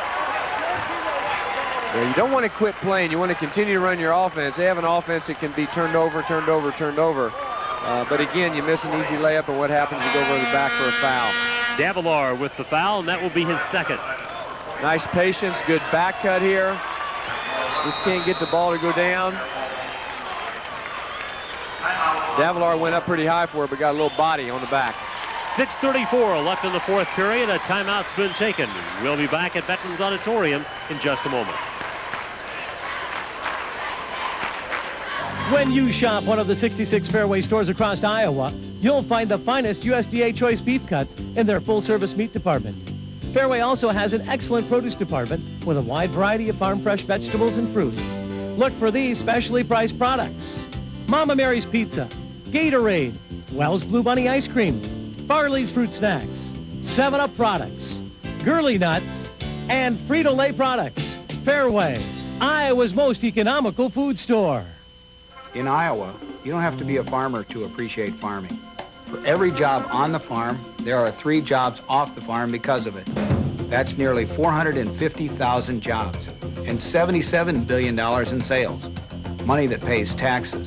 Yeah, you don't want to quit playing. You want to continue to run your offense. They have an offense that can be turned over. But again, you miss an easy layup, and what happens? You go over the back for a foul. Davilar with the foul, and that will be his second. Nice patience, good back cut here. Just can't get the ball to go down. Davilar went up pretty high for it, but got a little body on the back. 6:34 left in the fourth period. A timeout's been taken. We'll be back at Veterans Auditorium in just a moment. When you shop one of the 66 Fairway stores across Iowa, you'll find the finest USDA choice beef cuts in their full-service meat department. Fairway also has an excellent produce department with a wide variety of farm fresh vegetables and fruits. Look for these specially priced products: Mama Mary's Pizza, Gatorade, Wells Blue Bunny Ice Cream, Farley's Fruit Snacks, 7-Up products, Girly Nuts, and Frito-Lay products. Fairway, Iowa's most economical food store. In Iowa, you don't have to be a farmer to appreciate farming. For every job on the farm, there are 3 jobs off the farm because of it. That's nearly 450,000 jobs and $77 billion in sales. Money that pays taxes,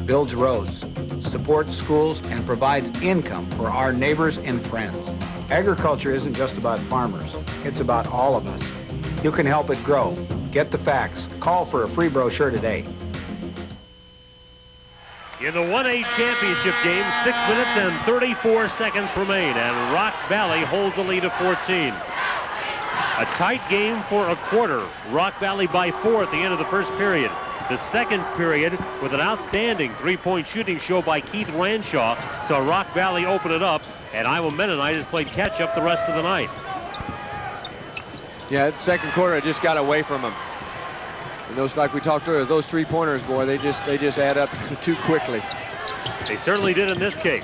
builds roads, supports schools, and provides income for our neighbors and friends. Agriculture isn't just about farmers. It's about all of us. You can help it grow. Get the facts. Call for a free brochure today. In the 1A championship game, 6 minutes and 34 seconds remain, and Rock Valley holds a lead of 14. A tight game for a quarter. Rock Valley by 4 at the end of the first period. The second period with an outstanding three-point shooting show by Keith Ranshaw. So Rock Valley opened it up, and Iowa Mennonite has played catch-up the rest of the night. Yeah, second quarter, it just got away from them. And those, like we talked earlier, those three-pointers, boy, they just add up too quickly. They certainly did in this case.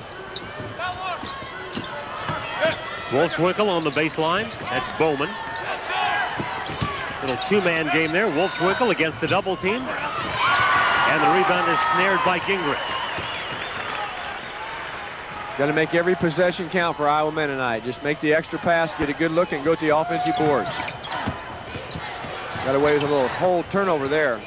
Wolfswinkel on the baseline. That's Bowman. Little two-man game there. Wolfswinkel against the double team. And the rebound is snared by Gingerich. Got to make every possession count for Iowa Mennonite. Just make the extra pass, get a good look, and go to the offensive boards. Got away with a little hold turnover there.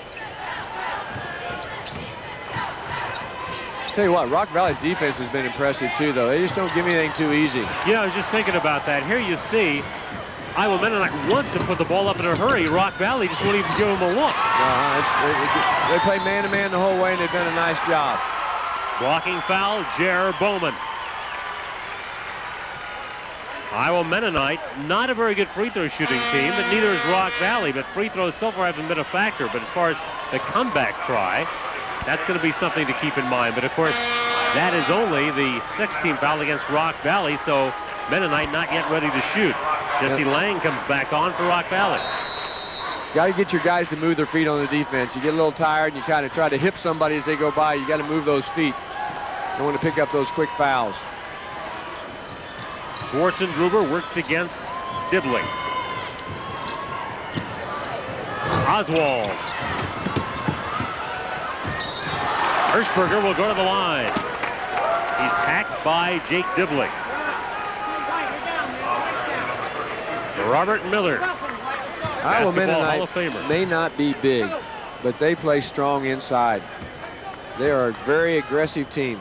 Tell you what, Rock Valley's defense has been impressive too, though. They just don't give anything too easy. Yeah, I was just thinking about that. Here you see Iowa Mennonite wants to put the ball up in a hurry. Rock Valley just won't even give them a look. They play man-to-man the whole way, and they've done a nice job. Blocking foul, Jer Bowman. Iowa Mennonite, not a very good free throw shooting team, but neither is Rock Valley. But free throws so far haven't been a factor. But as far as the comeback try, that's going to be something to keep in mind. But of course, that is only the 16th foul against Rock Valley, so Mennonite not yet ready to shoot. Jesse Lang comes back on for Rock Valley. Got to get your guys to move their feet on the defense. You get a little tired and you kind of try to hip somebody as they go by. You got to move those feet. You don't want to pick up those quick fouls. Schwartzendruber works against Dibley. Oswald. Hirschberger will go to the line. He's hacked by Jake Dibley. Robert Miller, Iowa Hall of Famer. Mennonite may not be big, but they play strong inside. They are a very aggressive team.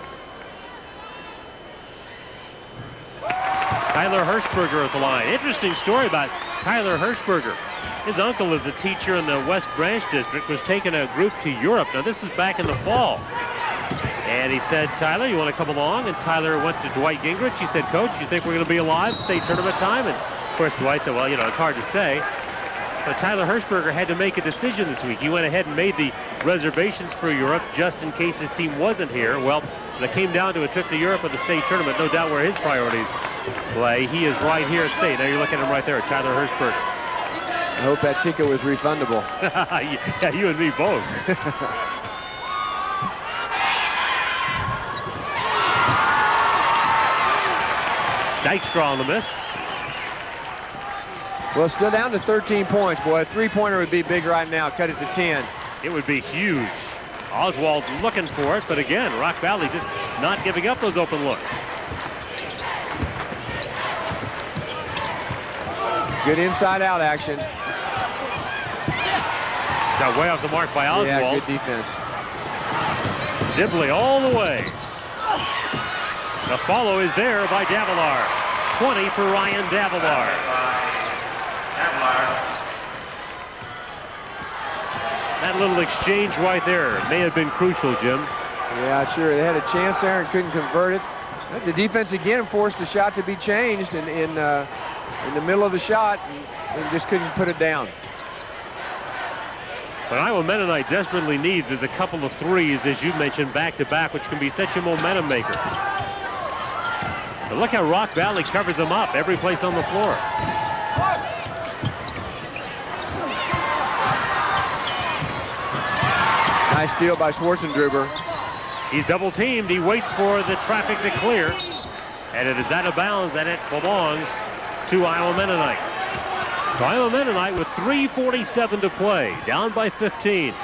Tyler Hirschberger at the line. Interesting story about Tyler Hirschberger. His uncle is a teacher in the West Branch District, was taking a group to Europe. Now, this is back in the fall. And he said, Tyler, you want to come along? And Tyler went to Dwight Gingerich. He said, Coach, you think we're going to be alive state tournament time? And, of course, Dwight said, well, you know, it's hard to say. But Tyler Hirschberger had to make a decision this week. He went ahead and made the reservations for Europe just in case his team wasn't here. Well, when it came down to a trip to Europe or the state tournament, no doubt where his priorities lay. He is right here at state. Now you're looking at him right there, Tyler Hirschberger. I hope that ticket was refundable. Yeah, you and me both. Dykstra on the miss. Well, still down to 13 points, boy. A three-pointer would be big right now. Cut it to 10. It would be huge. Oswald looking for it, but again, Rock Valley just not giving up those open looks. Good inside-out action. Got way off the mark by Oswald. Yeah, good defense. Dibley all the way. The follow is there by Davilar. 20 for Ryan Davilar. That little exchange right there may have been crucial, Jim. Yeah, sure. They had a chance there and couldn't convert it. The defense again forced the shot to be changed in the middle of the shot and just couldn't put it down. What Iowa Mennonite desperately needs is a couple of threes, as you mentioned, back-to-back, which can be such a momentum maker. But look how Rock Valley covers them up every place on the floor. Nice steal by Schwarzendruber. He's double-teamed. He waits for the traffic to clear. And it is out of bounds, and it belongs to Iowa Mennonite. So Iowa Mennonite with 3:47 to play, down by 15.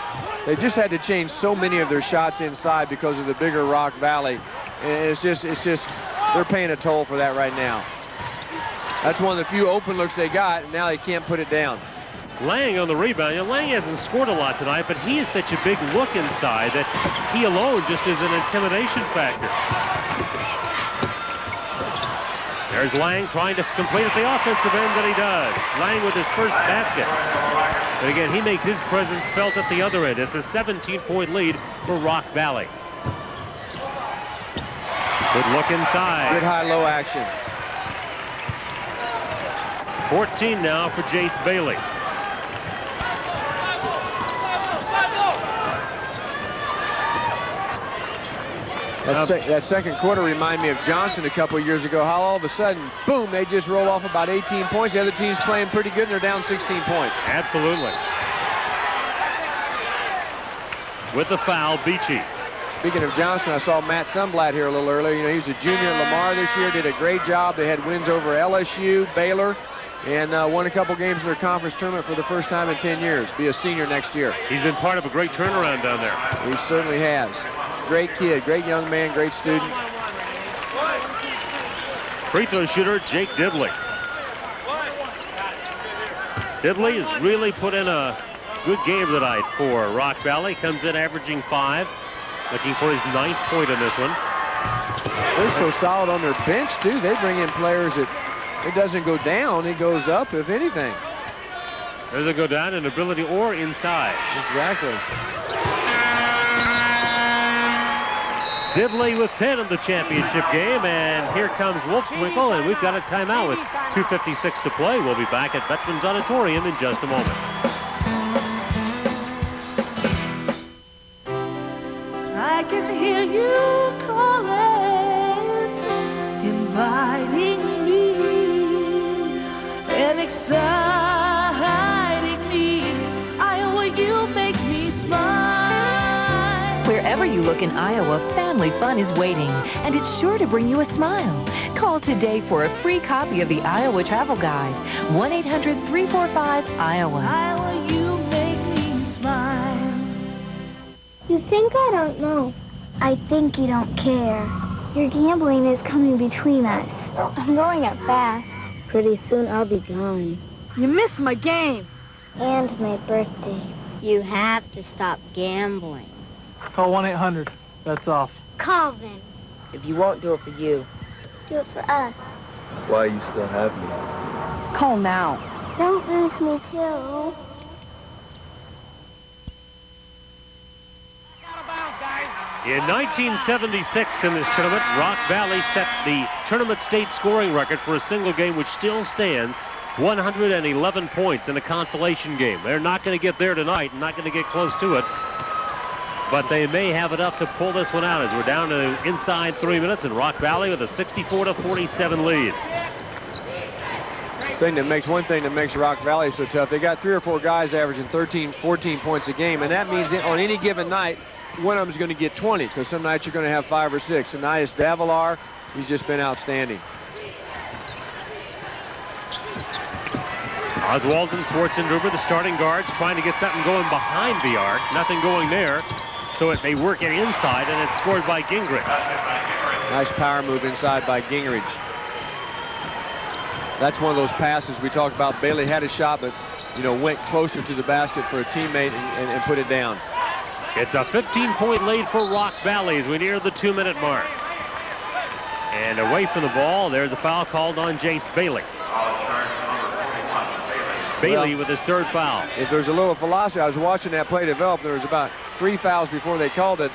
They just had to change so many of their shots inside because of the bigger Rock Valley. And it's just they're paying a toll for that right now. That's one of the few open looks they got, and now they can't put it down. Lang on the rebound. You know, Lang hasn't scored a lot tonight, but he is such a big look inside that he alone just is an intimidation factor. There's Lang trying to complete at the offensive end, and he does. Lang with his first basket. But again, he makes his presence felt at the other end. It's a 17-point lead for Rock Valley. Good look inside. Good high-low action. 14 now for Jace Bailey. That second quarter reminded me of Johnson a couple of years ago, how all of a sudden, boom, they just roll off about 18 points. The other team's playing pretty good, and they're down 16 points. Absolutely. With the foul, Beachy. Speaking of Johnson, I saw Matt Sunblatt here a little earlier. You know, he was a junior at Lamar this year, did a great job. They had wins over LSU, Baylor, and won a couple games in their conference tournament for the first time in 10 years. Be a senior next year. He's been part of a great turnaround down there. He certainly has. Great kid, great young man, great student. Free throw shooter, Jake Dibley. Dibley has really put in a good game tonight for Rock Valley. Comes in averaging 5. Looking for his 9th point in this one. They're so solid on their bench, too. They bring in players that it doesn't go down. It goes up, if anything. Doesn't go down in ability or inside. Exactly. Dibley with 10 in the championship game, and here comes Wolfswinkel, and we've got a timeout with 2:56 to play. We'll be back at Veterans Auditorium in just a moment. I can hear you calling, inviting me, and exciting me. Iowa, you make me smile. Wherever you look in Iowa, family fun is waiting, and it's sure to bring you a smile. Call today for a free copy of the Iowa Travel Guide. 1-800-345-IOWA. Iowa, you make me think I don't know. I think you don't care. Your gambling is coming between us. I'm going up fast. Pretty soon I'll be gone. You missed my game. And my birthday. You have to stop gambling. Call 1-800. That's off. Call them. If you won't do it for you, Do it for us. why you still have me? Call now. Don't lose me too. In 1976 in this tournament, Rock Valley set the tournament state scoring record for a single game, which still stands 111 points in a consolation game. They're not going to get there tonight and not going to get close to it, but they may have enough to pull this one out as we're down to inside 3 minutes and Rock Valley with a 64-47 lead. One thing that makes Rock Valley so tough, they got 3 or 4 guys averaging 13, 14 points a game, and that means that on any given night, one of them is going to get 20, because some nights you're going to have 5 or 6. Tonight it's Davalar. He's just been outstanding. Oswald and Schwarzenegger, the starting guards, trying to get something going behind the arc. Nothing going there, so it may work it inside, and it's scored by Gingerich. Nice power move inside by Gingerich. That's one of those passes we talked about. Bailey had a shot, but, went closer to the basket for a teammate and put it down. It's a 15-point lead for Rock Valley as we near the 2-minute mark. And away from the ball, there's a foul called on Jace Bailey. Bailey with his 3rd foul. If there's a little philosophy, I was watching that play develop. There was about 3 fouls before they called it.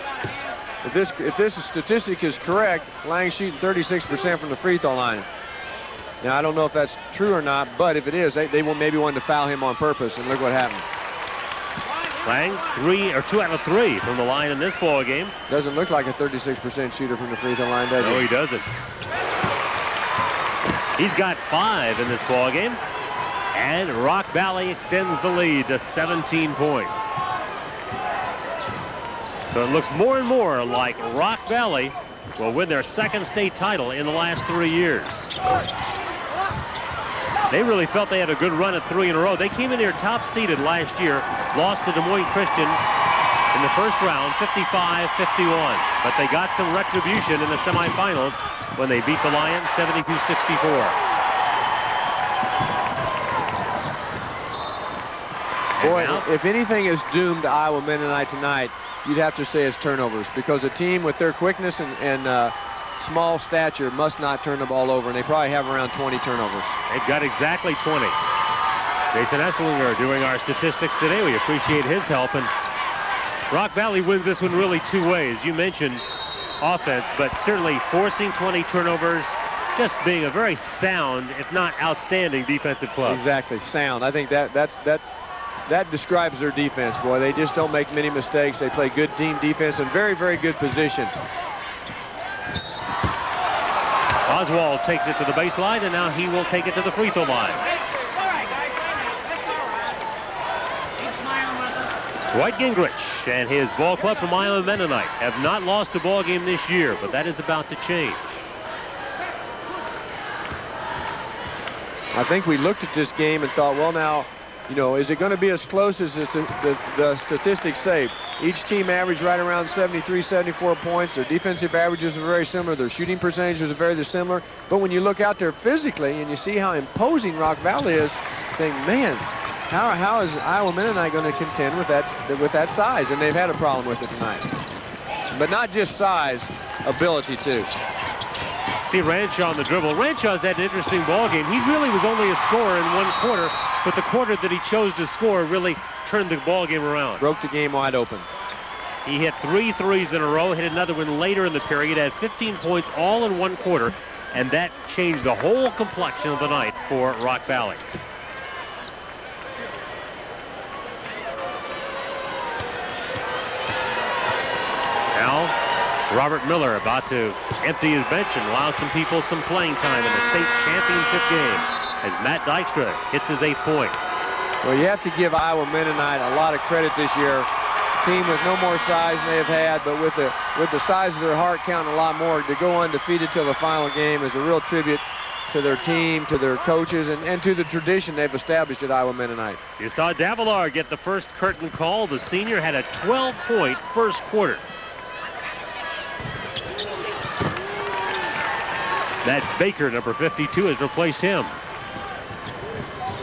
If this statistic is correct, Lang shooting 36% from the free throw line. Now, I don't know if that's true or not, but if it is, they will maybe want to foul him on purpose, and look what happened. Lang, 2 out of 3 from the line in this ball game. Doesn't look like a 36% shooter from the free throw line, does he? No, he doesn't. He's got 5 in this ball game, and Rock Valley extends the lead to 17 points. So it looks more and more like Rock Valley will win their 2nd state title in the last 3 years. They really felt they had a good run at 3 in a row. They came in here top-seeded last year, lost to Des Moines Christian in the first round, 55-51. But they got some retribution in the semifinals when they beat the Lions 72-64. Boy, if anything is doomed to Iowa Mennonite tonight, you'd have to say it's turnovers, because a team with their quickness and small stature must not turn the ball over, and they probably have around 20 turnovers. They've got exactly 20. Jason Esslinger doing our statistics today. We appreciate his help, and Rock Valley wins this one really 2 ways. You mentioned offense, but certainly forcing 20 turnovers, just being a very sound, if not outstanding, defensive club. Exactly, sound. I think that describes their defense, boy. They just don't make many mistakes. They play good team defense and very, very good position. Oswald takes it to the baseline, and now he will take it to the free throw line. Dwight Gingerich and his ball club from Iowa Mennonite have not lost a ball game this year, but that is about to change. I think we looked at this game and thought, well, now, is it going to be as close as the statistics say? Each team averaged right around 73, 74 points. Their defensive averages are very similar. Their shooting percentages are very similar. But when you look out there physically and you see how imposing Rock Valley is, you think, man, how is Iowa Mennonite going to contend with that size? And they've had a problem with it tonight. But not just size, ability too. See Ranshaw on the dribble. Ranshaw's had an interesting ball game. He really was only a scorer in 1 quarter, but the quarter that he chose to score really turned the ball game around. Broke the game wide open. He hit 3 threes in a row, hit another one later in the period, had 15 points all in 1 quarter, and that changed the whole complexion of the night for Rock Valley. Now, Robert Miller about to empty his bench and allow some people some playing time in the state championship game as Matt Dykstra hits his 8th point. Well, you have to give Iowa Mennonite a lot of credit this year. Team with no more size than they have had, but with the size of their heart counting a lot more. To go undefeated till the final game is a real tribute to their team, to their coaches, and to the tradition they've established at Iowa Mennonite. You saw Davalar get the first curtain call. The senior had a 12-point first quarter. That Baker, number 52, has replaced him.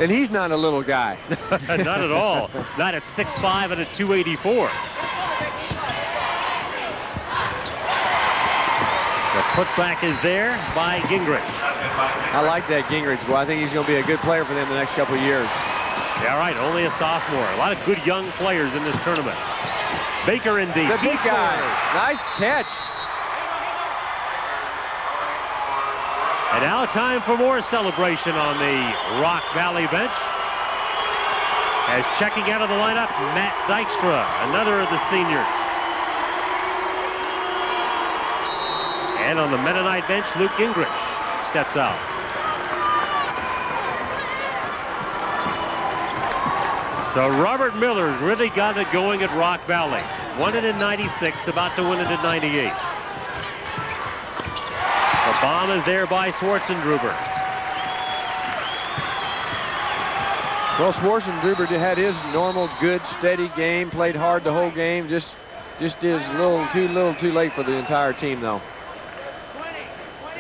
And he's not a little guy. Not at all. Not at 6'5" and at 284. The putback is there by Gingerich. I like that Gingerich. Well, I think he's going to be a good player for them the next couple of years. Yeah, right. Only a sophomore. A lot of good young players in this tournament. Baker in deep. The big guy. Nice catch. And now time for more celebration on the Rock Valley bench. As checking out of the lineup, Matt Dykstra, another of the seniors. And on the Mennonite bench, Luke Gingerich steps out. So Robert Miller's really got it going at Rock Valley. Won it in 96, about to win it in 98. The bomb is there by Schwarzendruber. Well, Schwarzendruber had his normal, good, steady game, played hard the whole game. Just is a little too late for the entire team, though.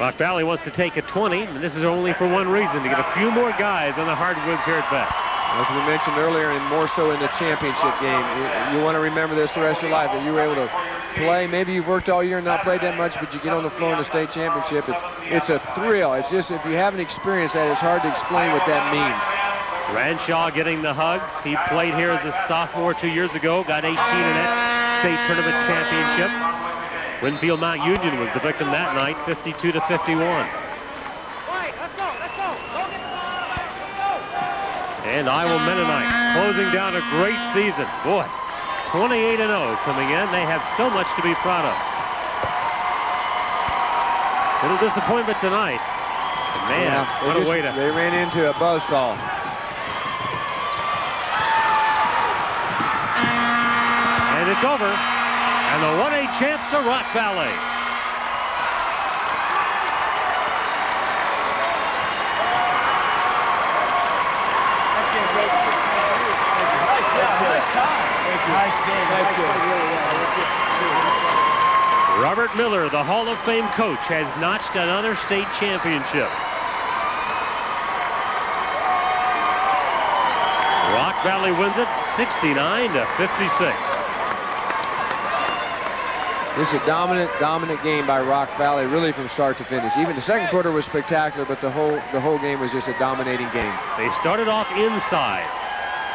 Rock Valley wants to take a 20, and this is only for one reason, to get a few more guys on the hardwoods here at Betts. As we mentioned earlier, and more so in the championship game, you want to remember this the rest of your life, that you were able to play. Maybe you've worked all year and not played that much, but you get on the floor in the state championship. It's a thrill. It's just, if you haven't experienced that, it's hard to explain what that means. Ranshaw getting the hugs. He played here as a sophomore 2 years ago, got 18 in that state tournament championship. Winfield Mount Union was the victim that night, 52-51. And Iowa Mennonite closing down a great season. Boy, 28-0 coming in. They have so much to be proud of. Little disappointment tonight. But man, yeah, what a way to... They ran into a buzzsaw. And it's over. And the 1A champs are Rock Valley. Robert Miller, the Hall of Fame coach, has notched another state championship. Rock Valley wins it 69-56. This is a dominant game by Rock Valley, really from start to finish. Even the second quarter was spectacular, but the whole game was just a dominating game. They started off inside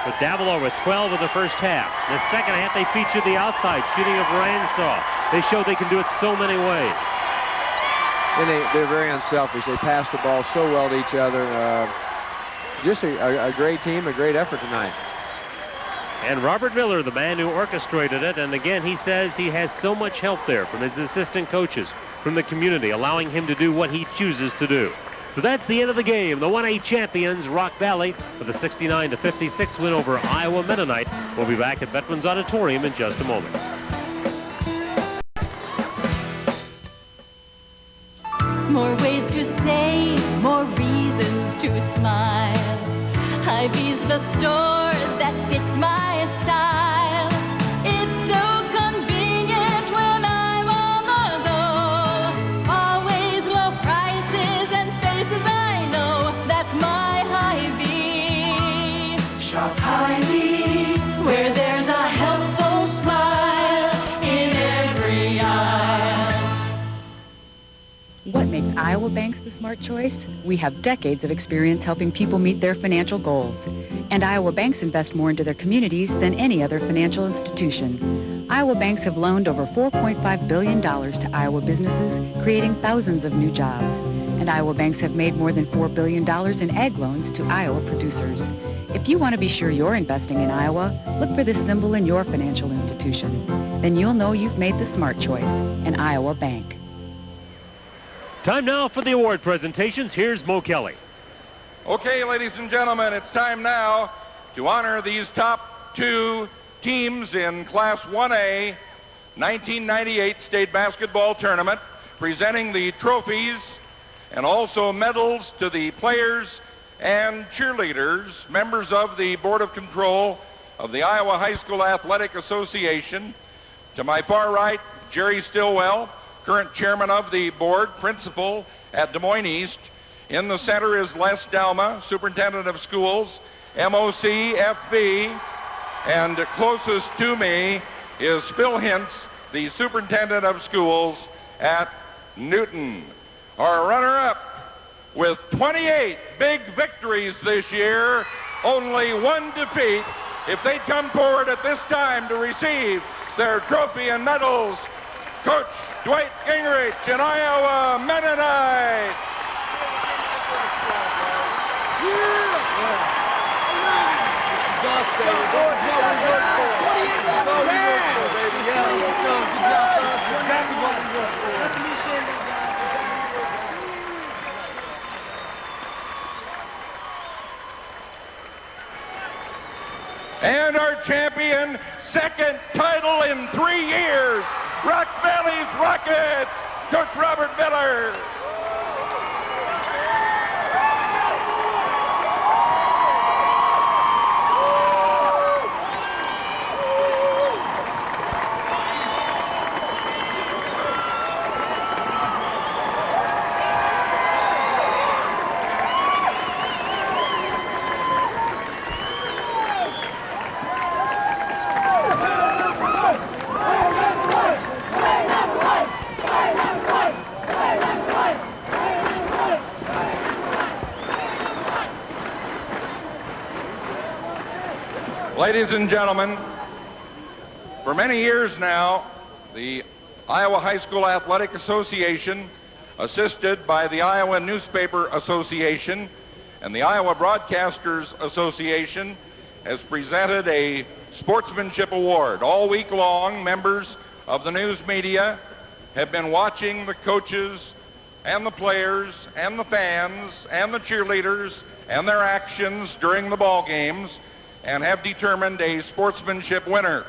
with Davalar with 12 in the first half. In the second half, they featured the outside shooting of Ranshaw. They showed they can do it so many ways. And they're very unselfish. They pass the ball so well to each other. Just a great team, a great effort tonight. And Robert Miller, the man who orchestrated it, and again, he says he has so much help there from his assistant coaches, from the community, allowing him to do what he chooses to do. So that's the end of the game. The 1A champions, Rock Valley, with a 69-56 win over Iowa Mennonite. We'll be back at Veterans Auditorium in just a moment. More ways to save, more reasons to smile. Hy-Vee's the store that fits my style. It's so convenient when I'm on the go. Always low prices and faces I know. That's my Hy-Vee. Shop Hy-Vee, where there's a helpful smile in every aisle. What makes Iowa banks the smart choice? We have decades of experience helping people meet their financial goals. And Iowa banks invest more into their communities than any other financial institution. Iowa banks have loaned over $4.5 billion to Iowa businesses, creating thousands of new jobs. And Iowa banks have made more than $4 billion in ag loans to Iowa producers. If you want to be sure you're investing in Iowa, look for this symbol in your financial institution. Then you'll know you've made the smart choice, an Iowa bank. Time now for the award presentations. Here's Mo Kelly. Okay, ladies and gentlemen, it's time now to honor these top two teams in Class 1A 1998 State Basketball Tournament, presenting the trophies and also medals to the players and cheerleaders, members of the Board of Control of the Iowa High School Athletic Association. To my far right, Jerry Stillwell, current chairman of the board, principal at Des Moines East. In the center is Les Dalma, superintendent of schools, MOC, FB, and closest to me is Phil Hintz, the superintendent of schools at Newton. Our runner-up with 28 big victories this year, only one defeat. If they come forward at this time to receive their trophy and medals, Coach Dwight Gingerich and Iowa Mennonite. And our champion, second title in 3 years, Rock Valley's Rockets, Coach Robert Miller. Ladies and gentlemen, for many years now, the Iowa High School Athletic Association, assisted by the Iowa Newspaper Association and the Iowa Broadcasters Association, has presented a sportsmanship award. All week long, members of the news media have been watching the coaches and the players and the fans and the cheerleaders and their actions during the ball games and have determined a sportsmanship winner.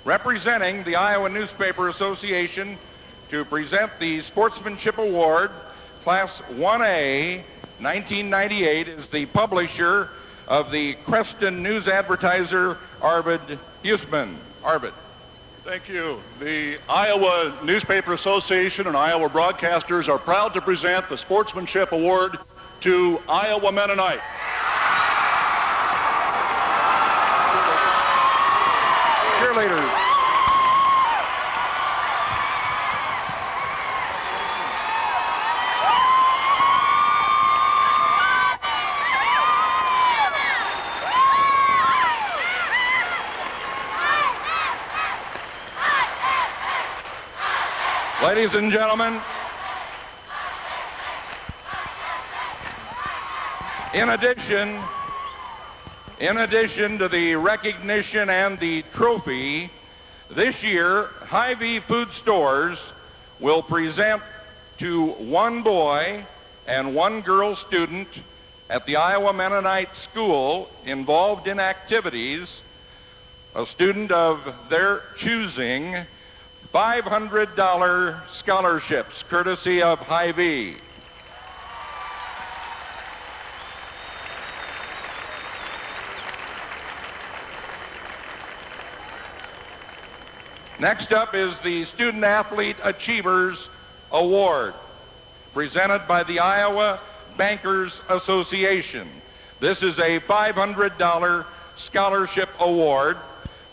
Representing the Iowa Newspaper Association to present the Sportsmanship Award, Class 1A, 1998, is the publisher of the Creston News Advertiser, Arvid Huseman. Arvid. Thank you. The Iowa Newspaper Association and Iowa Broadcasters are proud to present the Sportsmanship Award to Iowa Mennonite. Cheerleaders. Ladies and gentlemen, in addition to the recognition and the trophy, this year Hy-Vee Food Stores will present to one boy and one girl student at the Iowa Mennonite School involved in activities, a student of their choosing, $500 scholarships courtesy of Hy-Vee. Next up is the Student Athlete Achievers Award, presented by the Iowa Bankers Association. This is a $500 scholarship award.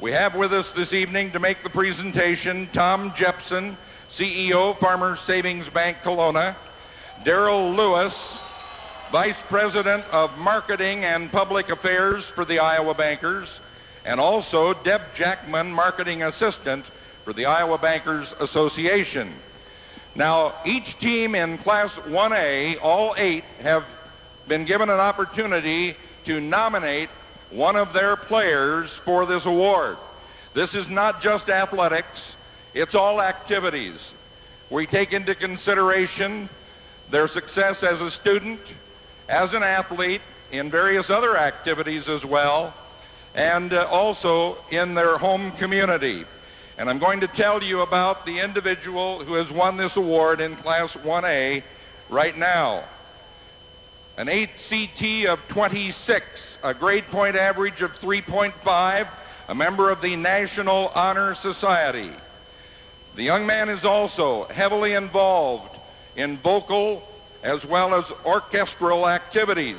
We have with us this evening to make the presentation Tom Jepson, CEO, Farmers Savings Bank, Kelowna, Darrell Lewis, Vice President of Marketing and Public Affairs for the Iowa Bankers, and also Deb Jackman, Marketing Assistant for the Iowa Bankers Association. Now, each team in Class 1A, all 8, have been given an opportunity to nominate one of their players for this award. This is not just athletics, it's all activities. We take into consideration their success as a student, as an athlete, in various other activities as well, and also in their home community. And I'm going to tell you about the individual who has won this award in Class 1A right now. An HCT of 26, a grade point average of 3.5, a member of the National Honor Society. The young man is also heavily involved in vocal as well as orchestral activities,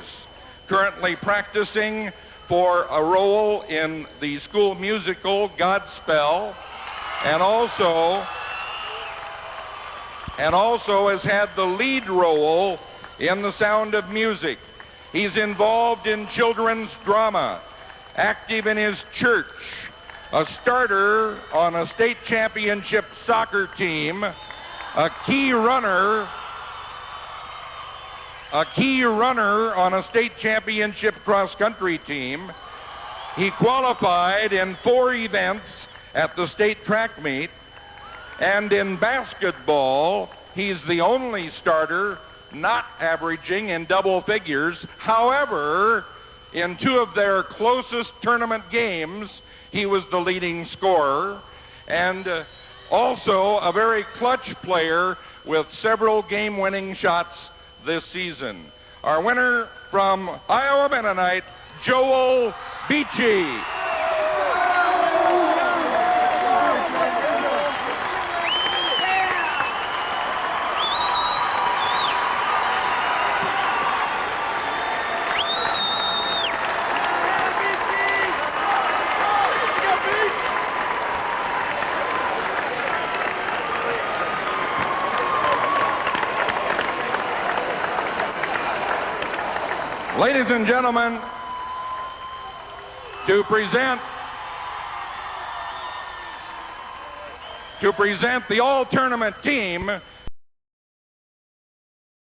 currently practicing for a role in the school musical Godspell, and also has had the lead role in The Sound of Music. He's involved in children's drama, active in his church, a starter on a state championship soccer team, a key runner on a state championship cross-country team. He qualified in 4 events at the state track meet, and in basketball, he's the only starter not averaging in double figures. However, in 2 of their closest tournament games, he was the leading scorer, and also a very clutch player with several game-winning shots this season. Our winner from Iowa Mennonite, Joel Beachy. Ladies and gentlemen, to present the all-tournament team